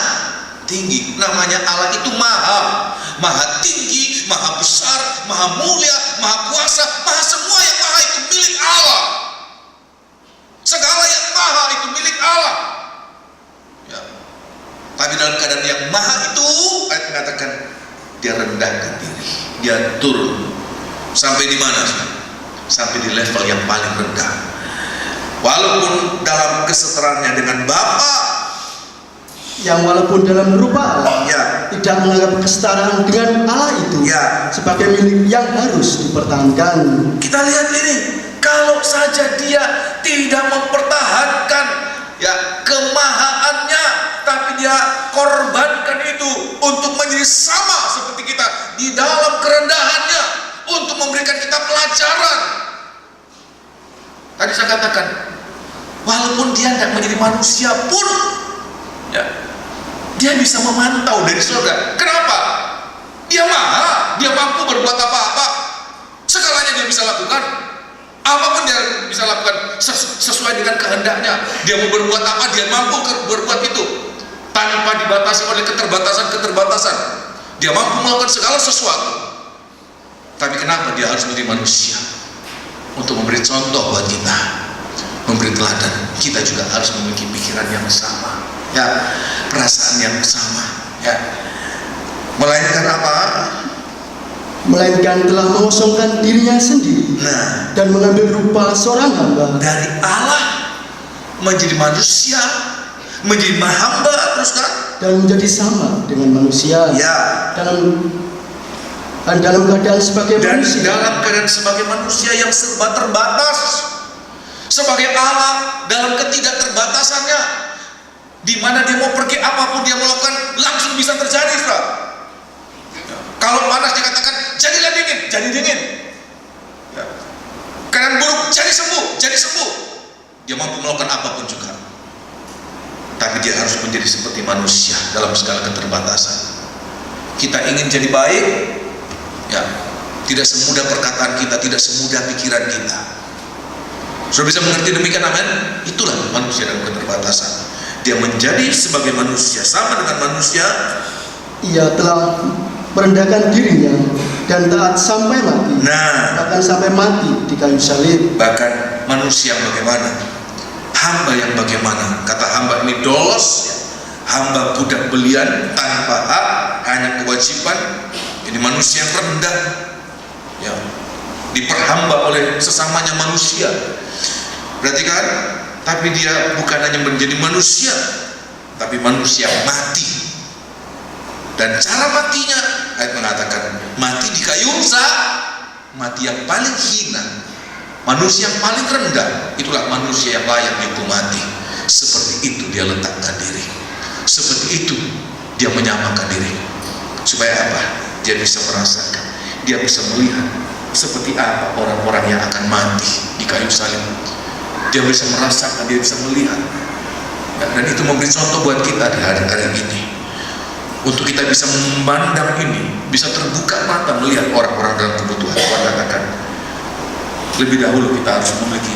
tinggi. Namanya Allah itu maha tinggi, maha besar, maha mulia, maha kuasa, maha semua. Yang maha itu milik Allah. Segala yang maha itu milik Allah, ya. Tapi dalam keadaan yang maha itu, ayat mengatakan dia rendahkan diri, dia turun sampai di mana? Sampai di level yang paling rendah. Walaupun dalam kesetaraannya dengan Bapa, yang walaupun dalam rupa Allah, ya, tidak menganggap kesetaraan dengan Allah itu, ya, sebagai milik yang harus dipertahankan. Kita lihat ini, kalau saja dia tidak mempertahankan ya kemahaannya, tapi dia korbankan itu untuk menjadi sama seperti kita di dalam kerendahannya, untuk memberikan kita pelajaran. Tadi saya katakan, walaupun dia tidak menjadi manusia pun, ya, dia bisa memantau dari surga. Kenapa? Dia maha, dia mampu berbuat apa-apa. Segalanya dia bisa lakukan. Apapun dia bisa lakukan sesuai dengan kehendaknya. Dia mau berbuat apa, dia mampu berbuat itu tanpa dibatasi oleh keterbatasan-keterbatasan. Dia mampu melakukan segala sesuatu. Tapi kenapa dia harus menjadi manusia? Untuk memberi contoh buat kita, memberi teladan. Kita juga harus memiliki pikiran yang sama, ya, perasaan yang sama, ya. Melainkan apa? Melainkan telah mengosongkan dirinya sendiri, dan mengambil rupa seorang hamba. Dari Allah menjadi manusia, menjadi hamba, terus kan? Dan menjadi sama dengan manusia. Ya. Dalam keadaan sebagai manusia. Dalam keadaan sebagai manusia yang serba terbatas, sebagai Allah dalam ketidakterbatasannya, di mana dia mau pergi apapun dia melakukan langsung bisa terjadi, saudara. Kalau panas dikatakan jadilah dingin, jadi dingin. Ya. Keadaan buruk jadi sembuh, jadi sembuh. Dia mampu melakukan apapun juga. Tapi dia harus menjadi seperti manusia dalam segala keterbatasan. Kita ingin jadi baik, ya, tidak semudah perkataan kita, tidak semudah pikiran kita. Sudah bisa mengerti demikian, amin? Itulah manusia dalam keterbatasan. Dia menjadi sebagai manusia, sama dengan manusia. Ia telah merendahkan dirinya dan taat sampai mati. Bahkan sampai mati di kayu salib. Bahkan manusia yang bagaimana? Hamba yang bagaimana? Kata hamba ini dolos, ya. Hamba budak belian tanpa hak, hanya kewajiban. Ini manusia yang rendah, ya, diperhamba oleh sesamanya manusia. Berarti kan? Tapi dia bukan hanya menjadi manusia, tapi manusia mati. Dan cara matinya, ayat mengatakan mati di kayu salib, mati yang paling hina, manusia yang paling rendah. Itulah manusia yang layak dihukum mati. Seperti itu dia letakkan diri, seperti itu dia menyamakan diri. Supaya apa? Dia bisa merasakan, dia bisa melihat seperti apa orang-orang yang akan mati di kayu salib. Dia bisa merasakan, dia bisa melihat, dan itu memberi contoh buat kita di hari-hari ini. Untuk kita bisa memandang ini, bisa terbuka mata melihat orang-orang dalam kebutuhan. Tuhan katakan, lebih dahulu kita harus memiliki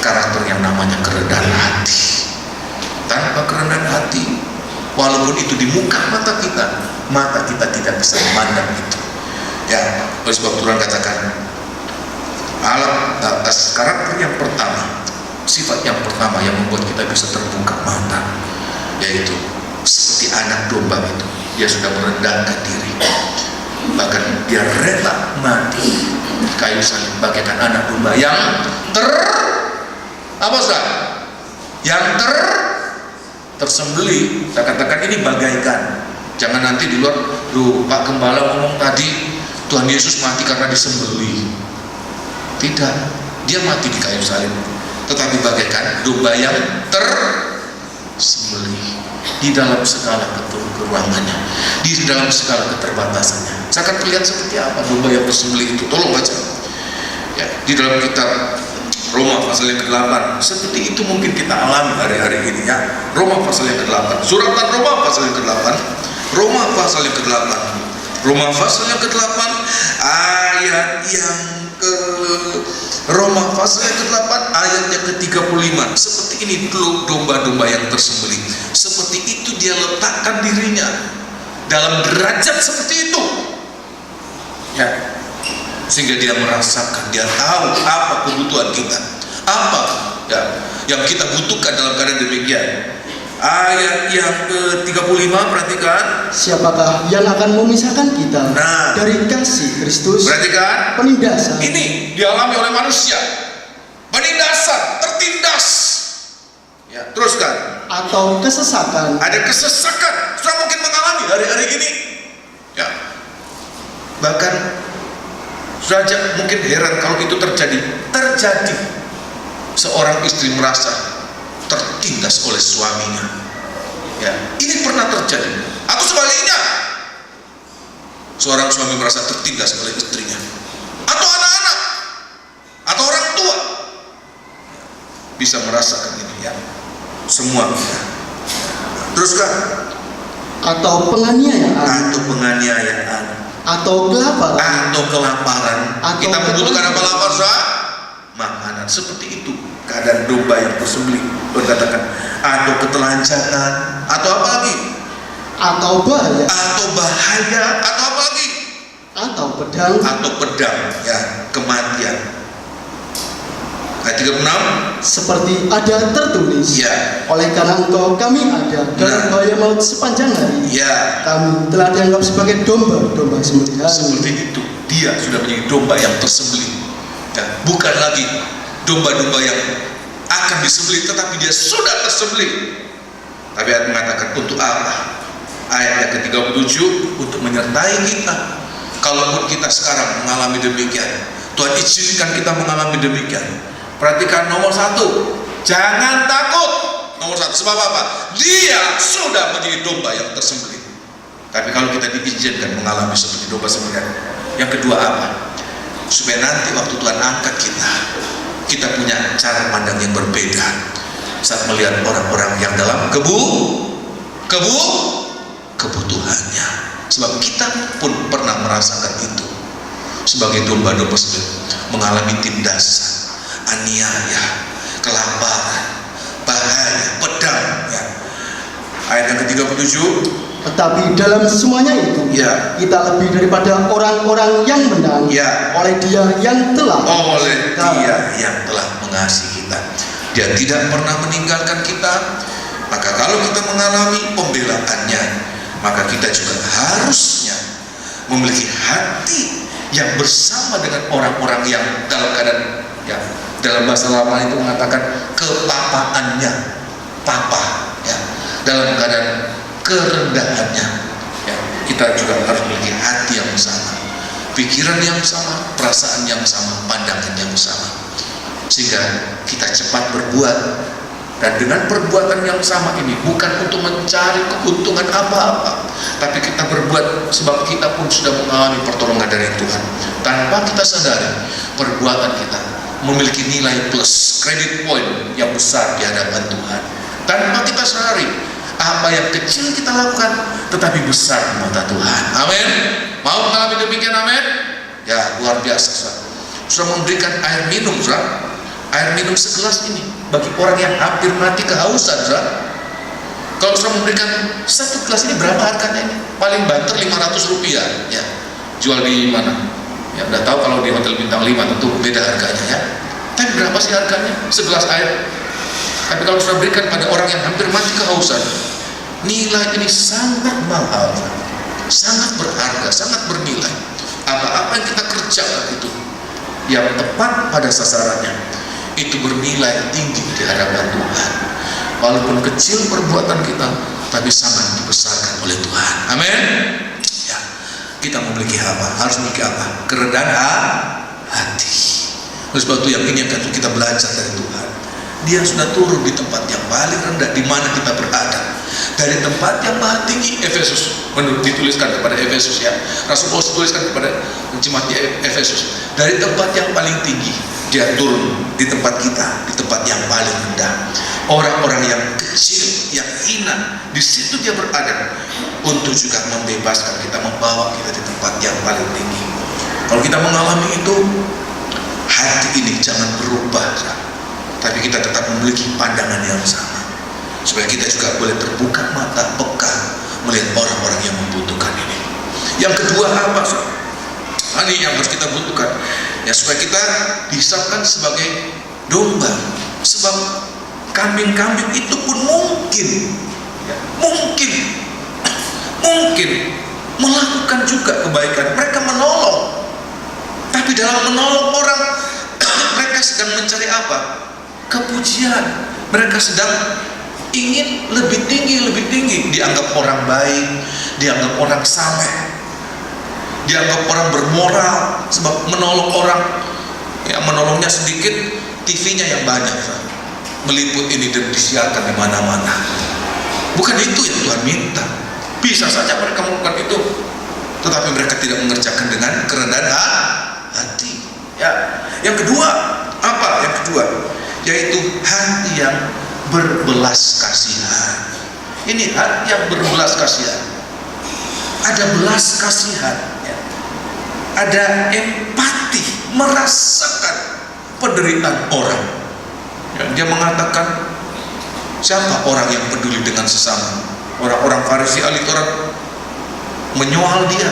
karakter yang namanya kerendahan hati. Tanpa kerendahan hati, walaupun itu di muka mata kita tidak bisa memandang itu. Ya, oleh sebab Tuhan katakan, alat atas karakter yang pertama, sifat yang pertama yang membuat kita bisa terbuka mata, yaitu seperti anak domba itu, dia sudah merendahkan diri, bahkan dia rela mati kayu salib bagaikan anak domba yang tersembelih. Saya katakan ini bagaikan, jangan nanti di luar, Pak Gembala ngomong tadi Tuhan Yesus mati karena disembelih. Tidak, dia mati di kayu salib, tetapi bagaikan domba yang tersembelih di dalam segala kekurangannya, di dalam segala keterbatasannya. Saya akan terlihat seperti apa domba yang tersembelih itu. Tolong baca, ya, di dalam kitab Roma pasal yang ke-8. Seperti itu mungkin kita alami hari-hari ini, ya. Roma pasal yang ke-8, suratan Roma pasal yang ke-8, Roma pasal yang ke-8, Roma pasal yang ke-8 ayat yang Roma pasal yang ke-8 ayat yang ke-35. Seperti ini domba-domba yang tersembelih. Seperti itu dia letakkan dirinya dalam derajat seperti itu, ya, sehingga dia merasakan, dia tahu apa kebutuhan kita, apa, ya, yang kita butuhkan dalam keadaan demikian. Ayat yang ke-35, perhatikan. Siapakah yang akan memisahkan kita dari kasih Kristus? Perhatikan. Penindasan. Ini dialami oleh manusia. Penindasan, tertindas. Ya, teruskan. Atau kesesakan. Ada kesesakan. Sudah mungkin mengalami hari-hari ini. Ya. Bahkan saja mungkin heran kalau itu terjadi. Seorang istri merasa tertindas oleh suaminya, ya, ini pernah terjadi. Atau sebaliknya, seorang suami merasa tertindas oleh istrinya. atau anak-anak, atau orang tua bisa merasakan ini ya. Semua kita. Teruskan. Atau penganiayaan, atau kelaparan, Atau kita membutuhkan apa lapar, saudara? Makanan. Seperti itu keadaan domba yang tersembelih. Berkatakan atau ketelanjangan, atau apa lagi? atau bahaya, Atau apa lagi? atau pedang, ya, kematian. Ayat 36. Seperti ada tertulis, Ya. oleh karena engkau kami ada dalam bahaya maut sepanjang hari. Ya. Kami telah dianggap sebagai domba sembelihan. Seperti itu, dia sudah menjadi domba yang tersembelih. Ya, bukan lagi domba-domba yang akan disembelih, tetapi dia sudah tersembelih. Tapi ayat mengatakan untuk apa? Ayat yang ke-37, untuk menyertai kita. Kalaupun kita sekarang mengalami demikian, Tuhan izinkan kita mengalami demikian. Perhatikan nomor 1, jangan takut. Nomor 1, sebab apa? Dia sudah menjadi domba yang tersembelih. Tapi kalau kita diizinkan mengalami seperti domba sembelihan, yang kedua apa? Supaya nanti waktu Tuhan angkat kita punya cara pandang yang berbeda saat melihat orang-orang yang dalam kebutuhannya. Sebab kita pun pernah merasakan itu sebagai domba-domba sembelihan, mengalami tindasan, aniaya, kelaparan, bahaya, pedang ya. Ayat yang ke-37, tetapi dalam semuanya itu ya, kita lebih daripada orang-orang yang menang, ya, oleh Dia yang telah mengasihi kita. Dia tidak pernah meninggalkan kita. Maka kalau kita mengalami pembelaannya, maka kita juga harusnya memiliki hati yang bersama dengan orang-orang yang dalam keadaan, ya, dalam bahasa lama itu mengatakan kepapaannya, papa ya, dalam keadaan kerendahannya ya. Kita juga harus memiliki hati yang sama, pikiran yang sama, perasaan yang sama, pandangan yang sama, sehingga kita cepat berbuat. Dan dengan perbuatan yang sama ini bukan untuk mencari keuntungan apa-apa, tapi kita berbuat sebab kita pun sudah mengalami pertolongan dari Tuhan. Tanpa kita sadari, perbuatan kita memiliki nilai plus, credit point yang besar di hadapan Tuhan. Tanpa kita sadari, apa yang kecil kita lakukan tetapi besar di mata Tuhan. Amin. Mau mengalami demikian? Amin. Ya, luar biasa. Sudah memberikan air minum, saudara. Air minum segelas ini bagi orang yang hampir mati kehausan, saudara. Kalau sudah memberikan satu gelas ini, berapa harganya ini? Paling banter 500 rupiah ya. Jual di mana? Ya udah tahu, kalau di hotel bintang 5 tentu beda harganya ya. Tapi berapa sih harganya segelas air? Tapi kalau sudah berikan pada orang yang hampir mati kehausan, nilai ini sangat mahal, sangat berharga, sangat bernilai. Apa-apa yang kita kerjakan itu yang tepat pada sasarannya, itu bernilai tinggi di hadapan Tuhan. Walaupun kecil perbuatan kita, tapi sangat dibesarkan oleh Tuhan. Amin. Ya, kita memiliki apa? Harus memiliki apa? Kerendahan hati. Oleh sebab itu yang ini yang kita belajar dari Tuhan. Dia sudah turun di tempat yang paling rendah di mana kita berada. Dari tempat yang maha tinggi, Efesus dituliskan kepada Efesus ya. Rasul Paulus tuliskan kepada jemaat di Efesus. Dari tempat yang paling tinggi, dia turun di tempat kita, di tempat yang paling rendah. Orang-orang yang kecil, yang hina, di situ dia berada untuk juga membebaskan kita, membawa kita di tempat yang paling tinggi. Kalau kita mengalami itu, hati ini jangan berubah, tapi kita tetap memiliki pandangan yang sama, supaya kita juga boleh terbuka mata, peka melihat orang-orang yang membutuhkan ini. Yang kedua apa? Ini yang harus kita butuhkan ya, supaya kita dihisapkan sebagai domba. Sebab kambing-kambing itu pun mungkin melakukan juga kebaikan. Mereka menolong, tapi dalam menolong orang mereka sedang mencari apa? Kepujian. Mereka sedang ingin lebih tinggi, dianggap orang baik, dianggap orang saleh, dianggap orang bermoral. Sebab menolong orang, ya menolongnya sedikit, TV-nya yang banyak, meliput ini dan disiarkan di mana-mana. Bukan itu yang Tuhan minta. Bisa saja mereka melakukan itu, tetapi mereka tidak mengerjakan dengan kerendahan hati. hati yang berbelas kasihan. Ini hati yang berbelas kasihan. Ada belas kasihan, ya. Ada empati, merasakan penderitaan orang. Ya, dia mengatakan, siapa orang yang peduli dengan sesama? Orang-orang Farisi ahli Taurat menyoal dia,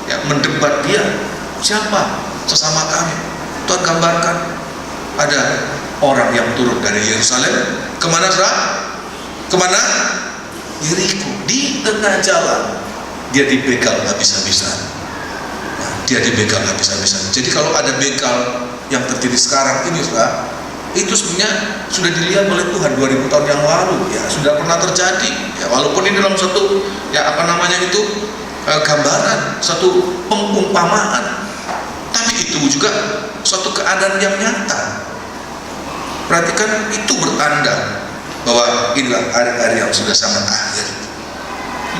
ya, mendebat dia. Siapa sesama kami? Tuhan gambarkan ada orang yang turun dari Yerusalem kemana, saudara? Kemana? Yeriko. Di tengah jalan dia dibegal habis-habisan. Nah, dia dibegal habis-habisan. Jadi kalau ada begal yang terjadi sekarang ini, saudara, itu sebenarnya sudah dilihat oleh Tuhan 2000 tahun yang lalu, ya, sudah pernah terjadi, ya, walaupun ini dalam satu, ya, apa namanya itu, gambaran, satu pengumpamaan, tapi itu juga suatu keadaan yang nyata. Perhatikan, itu bertanda bahwa inilah hari-hari yang sudah sangat akhir.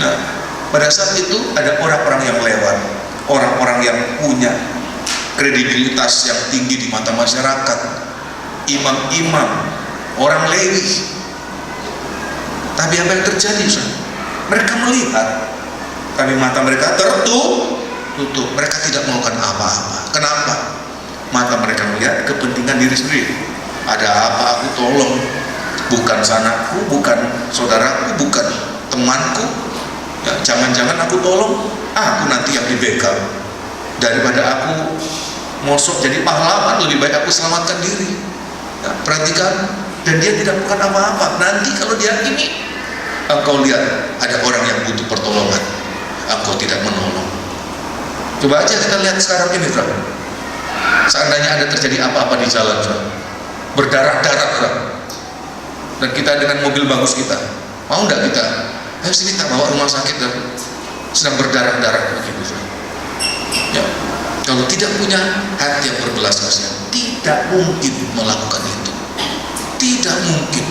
Nah, pada saat itu ada orang-orang yang lewat, orang-orang yang punya kredibilitas yang tinggi di mata masyarakat, imam-imam, orang Lewi. Tapi apa yang terjadi, saudara? Mereka melihat, tapi mata mereka tertutup. Mereka tidak melakukan apa-apa. Kenapa? Mata mereka melihat kepentingan diri sendiri. Ada apa aku tolong? Bukan sanakku, bukan saudaraku, bukan temanku. Ya, jangan-jangan aku tolong, aku nanti yang dibegal. Daripada aku mosok jadi pahlawan, lebih baik aku selamatkan diri. Ya, perhatikan, dan dia tidak melakukan apa-apa. Nanti kalau dia ini, engkau lihat ada orang yang butuh pertolongan, engkau tidak menolong. Coba aja kita lihat sekarang ini, saudara. Seandainya ada terjadi apa-apa di jalan, saudara, berdarah-darah, saudara, dan kita dengan mobil bagus kita, mau nggak kita, ayo sini tak bawa rumah sakit, dan sedang berdarah-darah begitu, saudara. Ya, kalau tidak punya hati yang berbelas kasihan, tidak mungkin melakukan itu, tidak mungkin.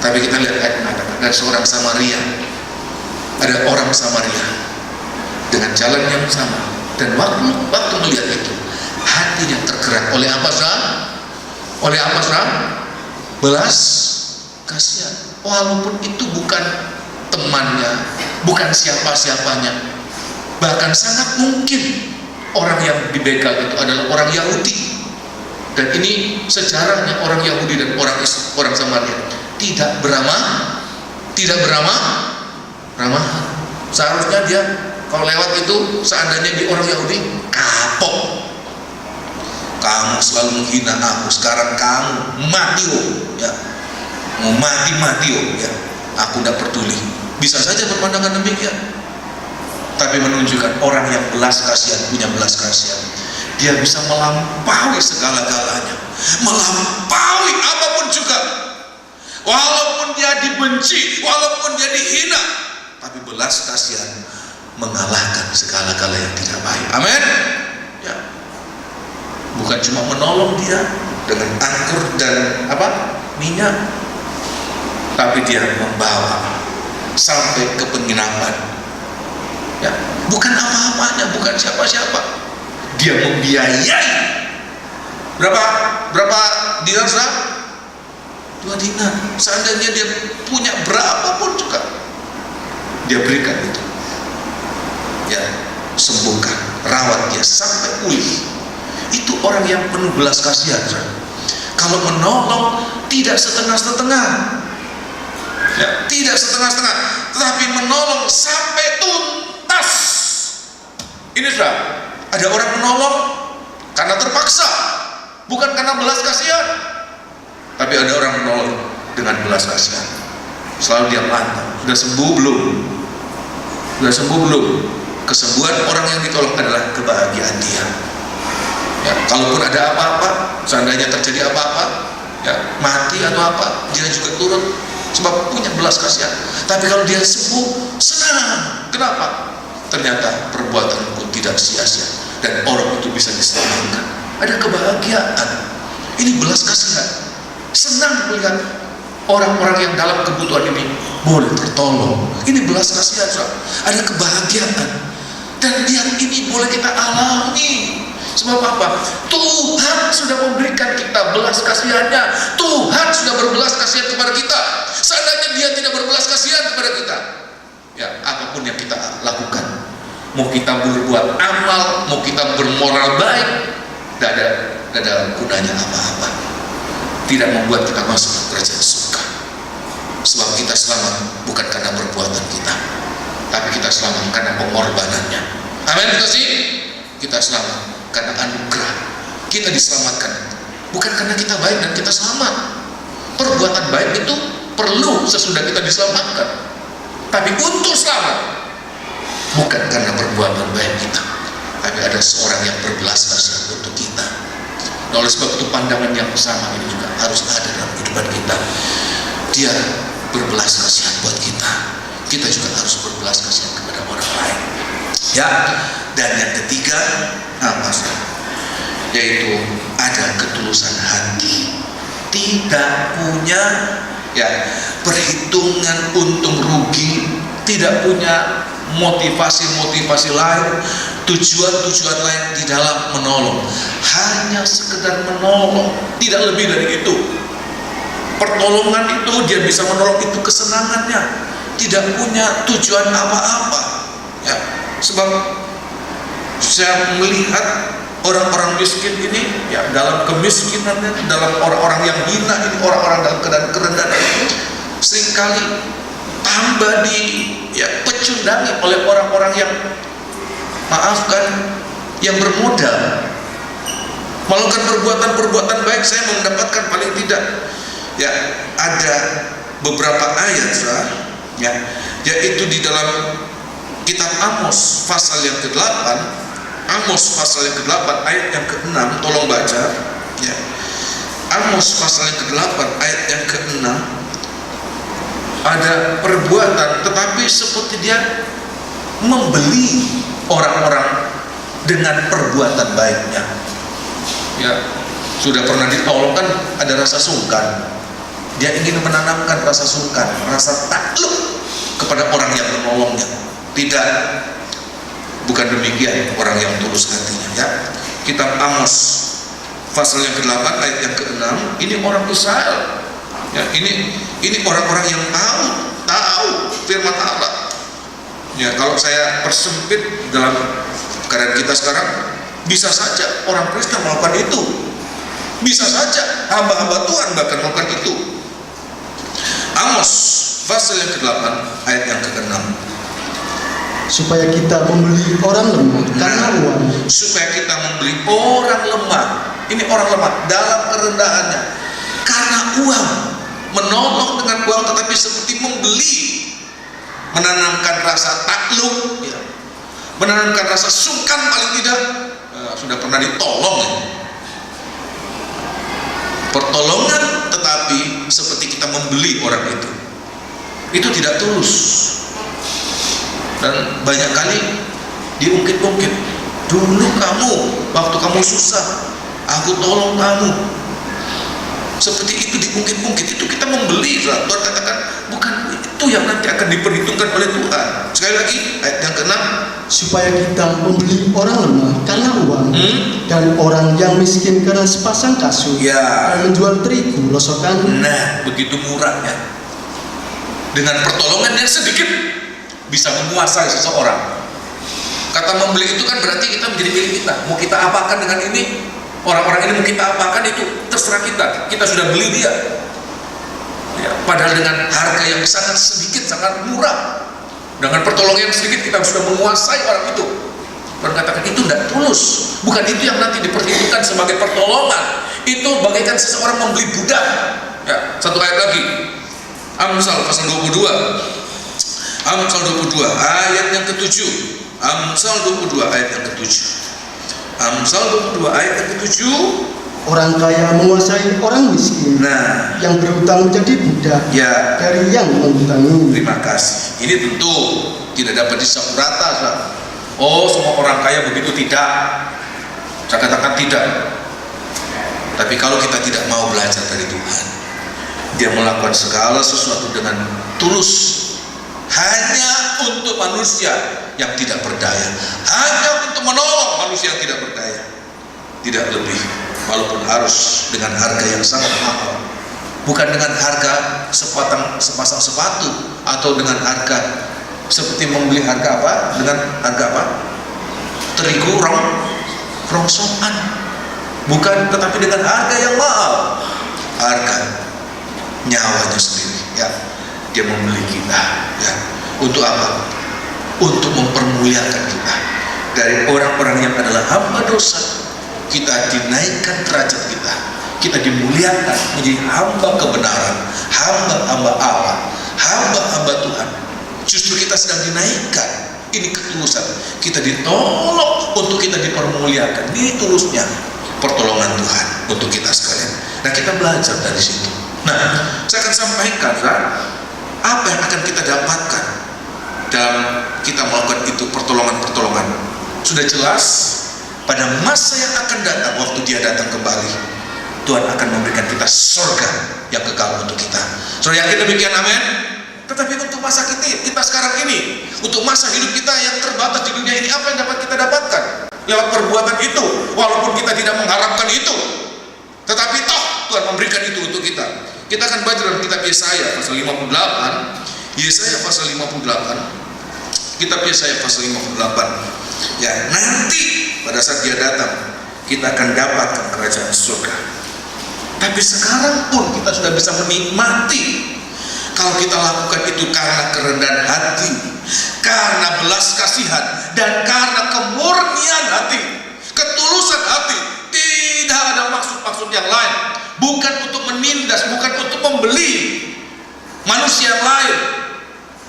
Tapi kita lihat ayat mengatakan ada seorang Samaria, ada orang Samaria dengan jalan yang sama, dan waktu melihat itu, hatinya tergerak oleh apa, saudara? Oleh apa, saudara? Belas kasihan. Walaupun itu bukan temannya, bukan siapa-siapanya, bahkan sangat mungkin orang yang dibegal itu adalah orang Yahudi. Dan ini sejarahnya, orang Yahudi dan orang Samaria tidak beramah, ramah. Seharusnya dia kalau lewat itu, seandainya di orang Yahudi, kapok. Kamu selalu menghina aku, sekarang kamu mati, ya, mau mati, ya, aku tidak peduli. Bisa saja berpandangan demikian. Tapi menunjukkan orang yang belas kasihan, punya belas kasihan, dia bisa melampaui segala-galanya, melampaui apapun juga. Walaupun dia dibenci, walaupun dia dihina, tapi belas kasihan mengalahkan segala-gala yang tidak baik. Amin. Ya. Bukan cuma menolong dia dengan anggur dan minyak, tapi dia membawa sampai ke penginapan. Ya, bukan apa-apanya, bukan siapa-siapa. Dia membiayai. Berapa dinar, saudara? 2 dinar. Seandainya dia punya berapapun juga, dia berikan itu. Ya, sembuhkan, rawat dia sampai pulih. Itu orang yang penuh belas kasihan, saudara. Kalau menolong tidak setengah-setengah, ya, tidak setengah-setengah, tetapi menolong sampai tuntas. Ini, saudara, ada orang menolong karena terpaksa, bukan karena belas kasihan. Tapi ada orang menolong dengan belas kasihan. Selalu dia pantau, sudah sembuh belum? Sudah sembuh belum? Kesembuhan orang yang ditolong adalah kebahagiaan dia. Ya, kalaupun ada apa-apa, seandainya terjadi apa-apa, ya, mati atau apa, dia juga turun sebab punya belas kasihan. Tapi kalau dia sembuh, senang. Kenapa? Ternyata perbuatanku tidak sia-sia dan orang itu bisa diselamatkan. Ada kebahagiaan. Ini belas kasihan. Senang melihat orang-orang yang dalam kebutuhan ini boleh tertolong. Ini belas kasihan, saudara. Ada kebahagiaan. Dan yang ini boleh kita alami. Sebab apa? Tuhan sudah memberikan kita belas kasihannya. Tuhan sudah berbelas kasihan kepada kita. Seandainya Dia tidak berbelas kasihan kepada kita, ya apapun yang kita lakukan, mau kita berbuat amal, mau kita bermoral baik, tidak ada gunanya apa-apa. Tidak membuat kita masuk ke kerajaan surga. Sebab kita selamat bukan karena perbuatan kita, tapi kita selamat karena pengorbanannya. Amin, kasih. Kita selamat karena anugerah. Kita diselamatkan bukan karena kita baik dan kita selamat. Perbuatan baik itu perlu sesudah kita diselamatkan, tapi untuk selamat bukan karena perbuatan baik kita, tapi ada seorang yang berbelas kasihan untuk kita. Nah, oleh sebab itu pandangan yang sama ini juga harus ada dalam kehidupan kita. Dia berbelas kasihan buat kita, kita juga harus berbelas kasihan kepada orang lain. Ya, dan yang ketiga apa? Yaitu ada ketulusan hati, tidak punya perhitungan untung rugi, tidak punya motivasi lain, tujuan lain di dalam menolong, hanya sekedar menolong, tidak lebih dari itu. Pertolongan itu dia bisa menolong, itu kesenangannya, tidak punya tujuan apa-apa. Ya, sebab saya melihat orang-orang miskin ini, ya dalam kemiskinannya, dalam orang-orang yang hina ini, orang-orang dalam keadaan kerendahan ini, seringkali tambah pecundangi oleh orang-orang yang, maafkan, yang bermodal melakukan perbuatan baik. Saya mendapatkan paling tidak ada beberapa ayat yaitu di dalam kitab Amos pasal yang ke-8, Amos pasal yang ke-8 ayat yang ke-6, tolong baca ya. Amos pasal yang ke-8 ayat yang ke-6, ada perbuatan tetapi seperti dia membeli orang-orang dengan perbuatan baiknya. Ya, sudah pernah ditolong kan ada rasa sungkan. Dia ingin menanamkan rasa sungkan, rasa takluk kepada orang yang menolongnya. Tidak, bukan demikian orang yang tulus hatinya ya. Kitab Amos pasal yang ke-8 ayat yang ke-6, ini orang Israel. Ya, ini orang-orang yang tahu firman Allah. Ya, kalau saya persempit dalam keadaan kita sekarang, bisa saja orang Kristen melakukan itu. Bisa saja hamba-hamba Tuhan bahkan melakukan itu. Amos pasal yang ke-8 ayat yang ke-6. Supaya kita membeli orang lemah karena uang. Supaya kita membeli orang lemah. Ini orang lemah dalam kerendahannya karena uang. Menolong dengan uang tetapi seperti membeli. Menanamkan rasa takluk ya. Menanamkan rasa sungkan paling tidak. Sudah pernah ditolong ya. Pertolongan tetapi seperti kita membeli orang itu tidak tulus. Dan banyak kali diungkit-ungkit, dulu kamu waktu kamu susah aku tolong kamu, seperti itu diungkit-ungkit. Itu kita membeli. Tuhan katakan bukan itu yang nanti akan diperhitungkan oleh Tuhan. Sekali lagi ayat yang ke-6, supaya kita membeli orang lemah karena uang dan orang yang miskin karena sepasang kasut dan menjual terigu rosokan. Nah, begitu murahnya. Dengan pertolongan yang sedikit bisa menguasai seseorang. Kata membeli itu kan berarti kita menjadi milik kita. Mau kita apakan dengan ini, orang-orang ini mau kita apakan, itu terserah kita. Kita sudah beli dia ya, padahal dengan harga yang sangat sedikit, sangat murah. Dengan pertolongan yang sedikit kita sudah menguasai orang itu. Dan katakan itu tidak tulus. Bukan itu yang nanti diperhitungkan sebagai pertolongan. Itu bagaikan seseorang membeli budak ya. Satu ayat lagi, Amsal pasal 22, Amsal 22 ayat yang ke-7. Amsal 22 ayat yang ke-7. Amsal 22 ayat yang ke-7. Orang kaya menguasai orang miskin. Nah, yang berhutang menjadi budak ya, dari yang menghutangi. Terima kasih. Ini tentu tidak dapat disapu rata. Oh, semua orang kaya begitu, tidak. Saya katakan tidak. Tapi kalau kita tidak mau belajar dari Tuhan, dia melakukan segala sesuatu dengan tulus, hanya untuk manusia yang tidak berdaya, hanya untuk menolong manusia yang tidak berdaya. tidak lebih, walaupun harus dengan harga yang sangat mahal. Bukan dengan harga sepasang sepatu, atau dengan harga seperti membeli harga apa? Dengan harga apa? Terigu rongsokan. Bukan, tetapi dengan harga yang mahal. Harga nyawanya sendiri, ya. Dia membeli kita, ya. Untuk apa? Untuk mempermuliakan kita. Dari orang-orang yang adalah hamba dosa, kita dinaikkan derajat kita. Kita dimuliakan menjadi hamba kebenaran, hamba-hamba Allah, hamba-hamba Tuhan. Justru kita sedang dinaikkan. Ini ketulusan. Kita ditolong untuk kita dipermuliakan. Ini tulusnya pertolongan Tuhan untuk kita sekalian. Nah, kita belajar dari situ. Nah, saya akan sampaikan, apa yang akan kita dapatkan dalam kita melakukan itu, pertolongan-pertolongan. Sudah jelas, pada masa yang akan datang, waktu Dia datang kembali, Tuhan akan memberikan kita surga yang kekal untuk kita. Saudara yakin demikian? Amin. Tetapi untuk masa kita sekarang ini, untuk masa hidup kita yang terbatas di dunia ini, apa yang dapat kita dapatkan lewat perbuatan itu? Walaupun kita tidak mengharapkan itu, tetapi toh Tuhan memberikan itu untuk kita. Kita akan baca dalam kitab Yesaya pasal 58. Yesaya pasal 58. Kitab Yesaya pasal 58. Ya, nanti pada saat Dia datang, kita akan dapatkan kerajaan surga. Tapi sekarang pun kita sudah bisa menikmati. Kalau kita lakukan itu karena kerendahan hati, karena belas kasihan, dan karena kemurnian hati, ketulusan hati, tidak ada maksud-maksud yang lain. Bukan untuk menindas, bukan untuk membeli manusia yang lain,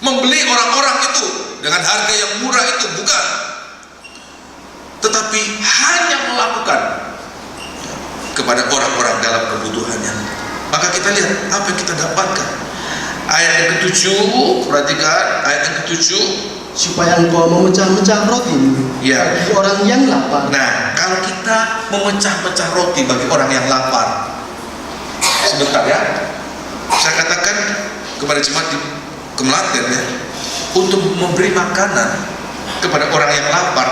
membeli orang-orang itu dengan harga yang murah itu, bukan. Tetapi hanya melakukan kepada orang-orang dalam kebutuhannya. Maka kita lihat apa yang kita dapatkan. Ayat yang ke-7, perhatikan ayat yang ke-7. Supaya engkau memecah-mecah roti bagi orang yang lapar. Nah, kalau kita memecah-mecah roti bagi orang yang lapar, sebentar ya, saya katakan kepada jemaat di Kemelaten ya, untuk memberi makanan kepada orang yang lapar,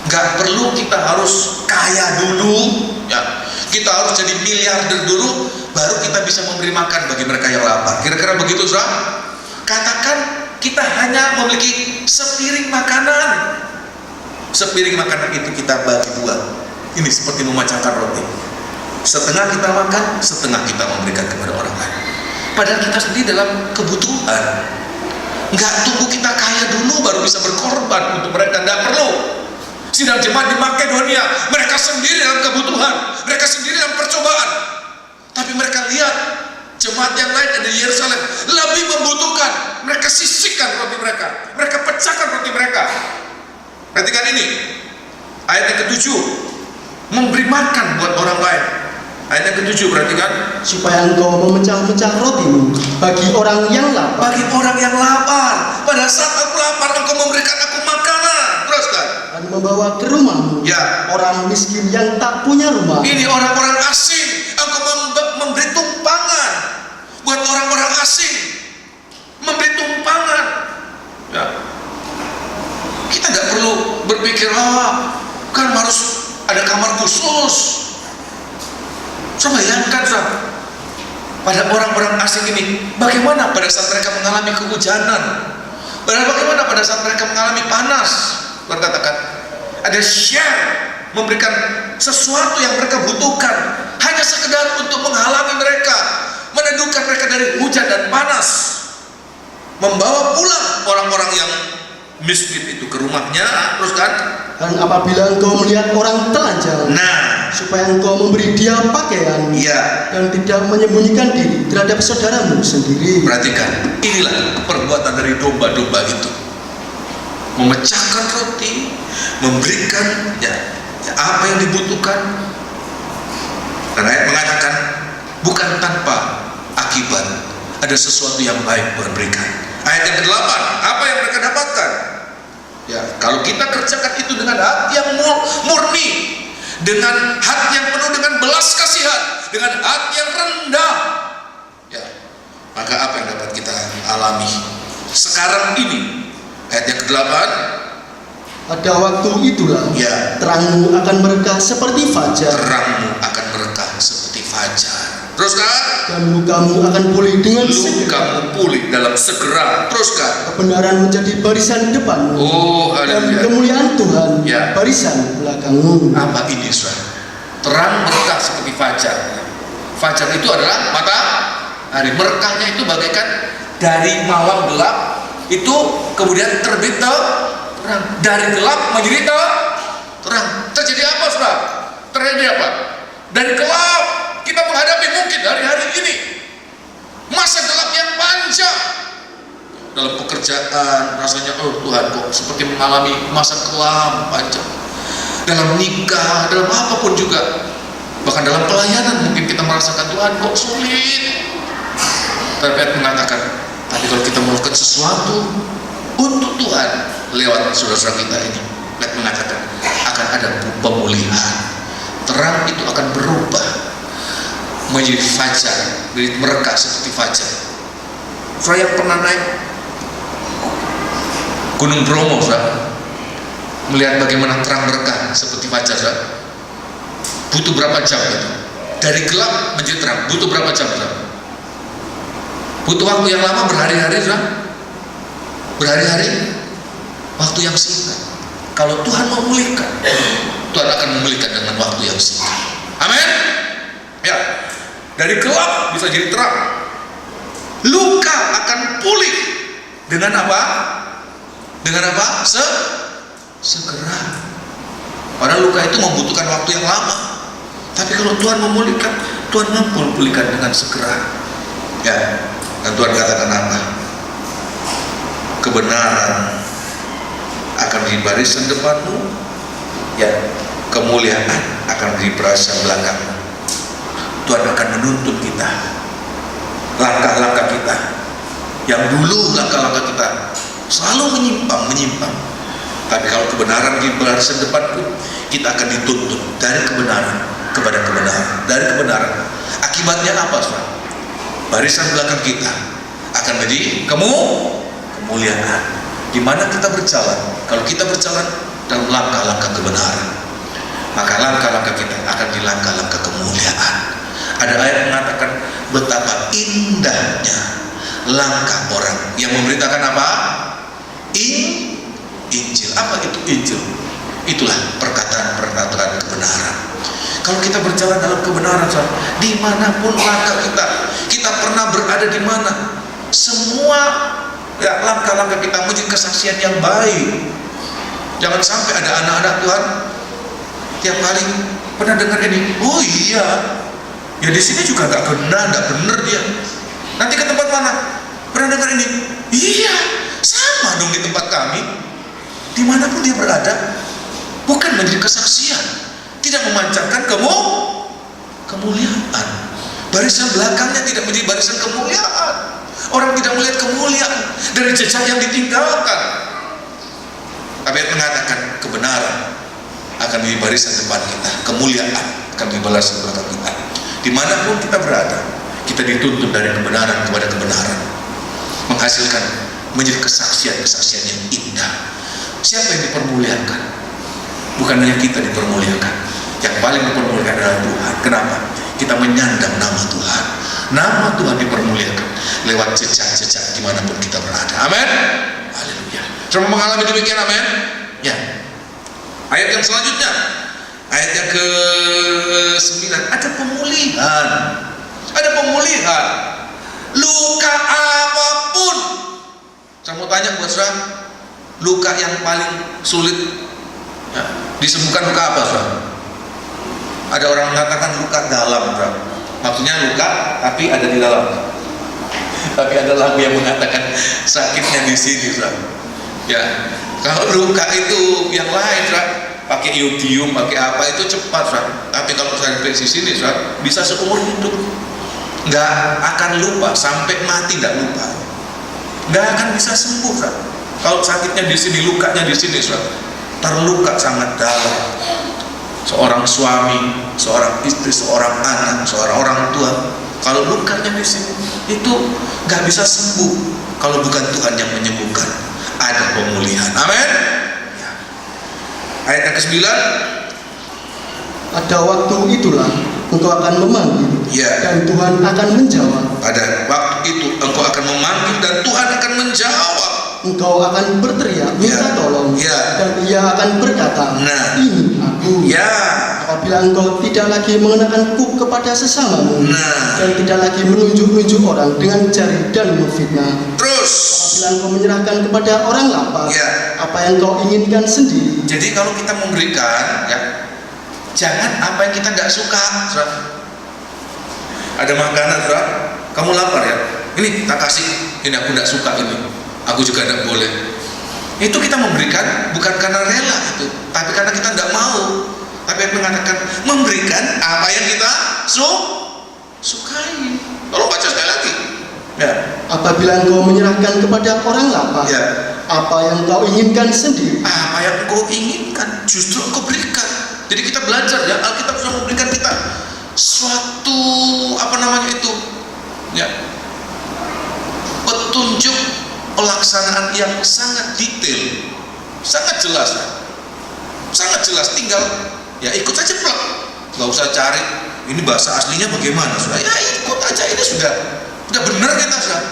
nggak perlu kita harus kaya dulu, ya. Kita harus jadi miliarder dulu, baru kita bisa memberi makan bagi mereka yang lapar. Kira-kira begitu, saudara? Katakan kita hanya memiliki sepiring makanan. Sepiring makanan itu kita bagi dua. Ini seperti memecahkan roti. Setengah kita makan, setengah kita memberikan kepada orang lain. Padahal kita sendiri dalam kebutuhan. Nggak tunggu kita kaya dulu baru bisa berkorban untuk mereka. Nggak perlu. Sidang jemaat di Makedonia, mereka sendiri dalam kebutuhan, mereka sendiri dalam percobaan. Tapi mereka lihat jemaat yang lain ada di Yerusalem lebih membutuhkan. Mereka sisihkan roti mereka, mereka pecahkan roti mereka. Perhatikan ini, ayat yang ke-7, memberi makan buat orang lain. Ayat yang ke-7, perhatikan. Supaya engkau memecah-mecah rotimu bagi orang yang lapar. Bagi orang yang lapar. Pada saat aku lapar, engkau memberikan aku makanan. Teruskan. Dan membawa ke rumahmu orang miskin yang tak punya rumah. Ini orang-orang asing. Engkau memberi tumpangan buat orang-orang asing. Memberi tumpangan. Ya. Kita nggak perlu berpikir, kan harus ada kamar khusus. Saya bayangkan, pada orang-orang asing ini, bagaimana pada saat mereka mengalami kehujanan, bagaimana pada saat mereka mengalami panas. Berkatakan, ada share, memberikan sesuatu yang mereka butuhkan, hanya sekedar untuk menghalangi mereka, meneduhkan mereka dari hujan dan panas, membawa pulang orang-orang yang miskin itu ke rumahnya. Terus kan, dan apabila engkau melihat orang telanjang, supaya engkau memberi dia pakaian, dan tidak menyembunyikan diri terhadap saudaramu sendiri. Perhatikan, inilah perbuatan dari domba-domba itu, memecahkan roti, memberikan apa yang dibutuhkan. Dan ayat mengatakan, bukan tanpa akibat, ada sesuatu yang baik Tuhan berikan. Ayat yang ke-8, apa yang mereka dapatkan? Ya, kalau kita kerjakan itu dengan hati yang murni, dengan hati yang penuh dengan belas kasihan, dengan hati yang rendah, ya, maka apa yang dapat kita alami sekarang ini? Ayat yang ke-8, Pada waktu itulah Ya. terangmu akan mereka seperti fajar, Terangmu akan merekah seperti fajar. Teruskan. dan lukamu akan pulih dengan segera. Lukamu pulih dalam segera. Teruskan. Kebenaran menjadi barisan depanmu, Oh, dan haleluya. kemuliaan Tuhan Ya. barisan belakangmu. Apa ini, saudara? Terang merekah seperti fajar. Fajar itu adalah matahari. Merekahnya itu bagaikan dari malam gelap itu kemudian terbit terang. Dari gelap menjadi terang. Terjadi apa, saudara? Terjadi apa? Dari gelap kita menghadapi mungkin hari-hari ini masa gelap yang panjang. Dalam pekerjaan rasanya, oh Tuhan, kok seperti mengalami masa kelam panjang. Dalam nikah, dalam apapun juga, bahkan dalam pelayanan mungkin kita merasakan, Tuhan kok sulit. Tapi ayat mengatakan, tapi kalau kita melakukan sesuatu untuk Tuhan lewat saudara-saudara kita ini, ayat mengatakan akan ada pemulihan. Terang itu akan berubah menjadi fajar, menjadi merekah seperti fajar. Saya pernah naik Gunung Bromo, saudara, melihat bagaimana terang merekah seperti fajar, saudara. Butuh berapa jam itu? Dari gelap menjadi terang, butuh berapa jam, saudara? Butuh waktu yang lama, berhari-hari, saudara. Berhari-hari, waktu yang singkat. Kalau Tuhan memulihkan, Tuhan akan memulihkan dengan waktu yang singkat. Amin. Ya, dari gelap bisa jadi terang. Luka akan pulih dengan apa? Dengan apa? Segera. Padahal luka itu membutuhkan waktu yang lama. Tapi kalau Tuhan memulihkan, Tuhan mampu memulihkan dengan segera. Ya, dan Tuhan katakan apa? Kebenaran akan di barisan depanmu, ya, kemuliaan akan di barisan belakangmu. Tuhan akan menuntun kita, langkah-langkah kita yang dulu langkah-langkah kita selalu menyimpang. Tapi kalau kebenaran di barisan depanku, kita akan dituntun dari kebenaran kepada kebenaran, dari kebenaran. Akibatnya apa, saudara? Barisan belakang kita akan menjadi kemuliaan. Di mana kita berjalan? Kalau kita berjalan dalam langkah-langkah kebenaran, maka langkah-langkah kita akan di langkah-langkah kemuliaan. Ada ayat mengatakan betapa indahnya langkah orang yang memberitakan apa? Injil. Apa itu Injil? Itulah perkataan-perkataan kebenaran. Kalau kita berjalan dalam kebenaran, dimanapun langkah kita pernah berada di mana, semua ya, langkah-langkah kita menjadi kesaksian yang baik. Jangan sampai ada anak-anak Tuhan tiap kali pernah dengar ini, oh iya, ya di sini juga nggak benar dia. Nanti ke tempat mana? Pernah dengar ini? Iya, sama dong di tempat kami. Dimanapun dia berada, bukan menjadi kesaksian, tidak memancarkan kemuliaan. Barisan belakangnya tidak menjadi barisan kemuliaan. Orang tidak melihat kemuliaan dari jejak yang ditinggalkan. Tapi mengatakan kebenaran akan di barisan depan kita, kemuliaan akan di barisan belakang kita. Dimanapun kita berada, kita dituntun dari kebenaran kepada kebenaran, menghasilkan menjadi kesaksian-kesaksian yang indah. Siapa yang dipermuliakan? Bukan hanya kita dipermuliakan, yang paling dipermuliakan adalah Tuhan. Kenapa? Kita menyandang nama Tuhan. Nama Tuhan dipermuliakan lewat jejak-jejak dimanapun kita berada. Amin. Haleluya. Coba mengalami demikian, amin. Ya. Ayat yang selanjutnya, ayat yang ke-9, ada pemulihan. Ada pemulihan. Luka apapun. Saya mau tanya buat saudara, luka yang paling sulit ya, disembuhkan luka apa, saudara? Ada orang mengatakan luka dalam, saudara. Maksudnya luka tapi ada di dalam. Tapi ada lagu yang mengatakan sakitnya di sini, saudara. Ya, kalau luka itu yang lain, saudara, pakai iodium, pakai apa itu cepat, saudara. Tapi kalau sampai di sini, saudara, bisa seumur hidup. Nggak akan lupa sampai mati, nggak lupa. Nggak akan bisa sembuh, saudara. Kalau sakitnya di sini, lukanya di sini, saudara, terluka sangat dalam. Seorang suami, seorang istri, seorang anak, seorang orang tua, kalau lukanya di sini itu nggak bisa sembuh kalau bukan Tuhan yang menyembuhkan. Ada pemulihan, amin. Ya. Ayat yang ke-9, pada waktu itulah engkau akan memanggil, ya, dan Tuhan akan menjawab. pada waktu itu engkau akan memanggil dan Tuhan akan menjawab. Engkau akan berteriak minta tolong, dan Ia akan berkata, Nah. ini aku. Ya, Apabila engkau tidak lagi mengenakan kuk kepada sesamamu, nah, dan tidak lagi menunjuk-nunjuk orang dengan jari dan memfitnah. terus. Apabila engkau menyerahkan kepada orang lapar Ya. apa yang kau inginkan sendiri. Jadi kalau kita memberikan, ya, jangan apa yang kita tidak suka, saudara. Ada makanan, saudara, kamu lapar ya, ini tak kasih, ini aku tidak suka ini, aku juga tidak boleh. Itu kita memberikan bukan karena rela itu, tapi karena kita tidak mau. Tapi aku mengatakan memberikan apa yang kita sukai. Tolong baca sekali lagi. Ya. Apabila engkau menyerahkan kepada orang lapar Ya. apa yang kau inginkan sendiri. Apa yang engkau inginkan justru engkau berikan. Jadi kita belajar ya, Alkitab sudah memberikan kita suatu ya, petunjuk pelaksanaan yang sangat detail, sangat jelas, sangat jelas. Tinggal ya ikut saja plak, nggak usah cari ini bahasa aslinya bagaimana, sudah ya ikut aja, ini sudah benar kita sudah.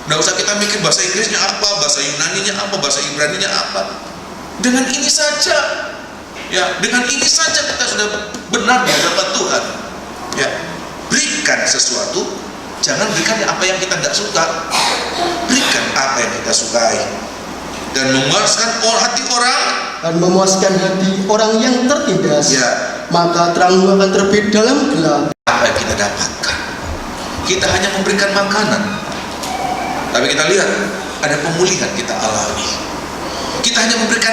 Nggak usah kita mikir bahasa Inggrisnya apa, bahasa Yunaninya apa, bahasa Ibraninya apa. Dengan ini saja, ya dengan ini saja kita sudah benar di hadapan Tuhan. Ya, berikan sesuatu, jangan berikan apa yang kita tidak suka, berikan apa yang kita sukai, dan memuaskan hati orang, dan memuaskan hati orang yang tertindas. Ya. Maka terangmu akan terbit dalam gelap. Apa yang kita dapatkan, kita hanya memberikan makanan, tapi kita lihat ada pemulihan kita alami. Kita hanya memberikan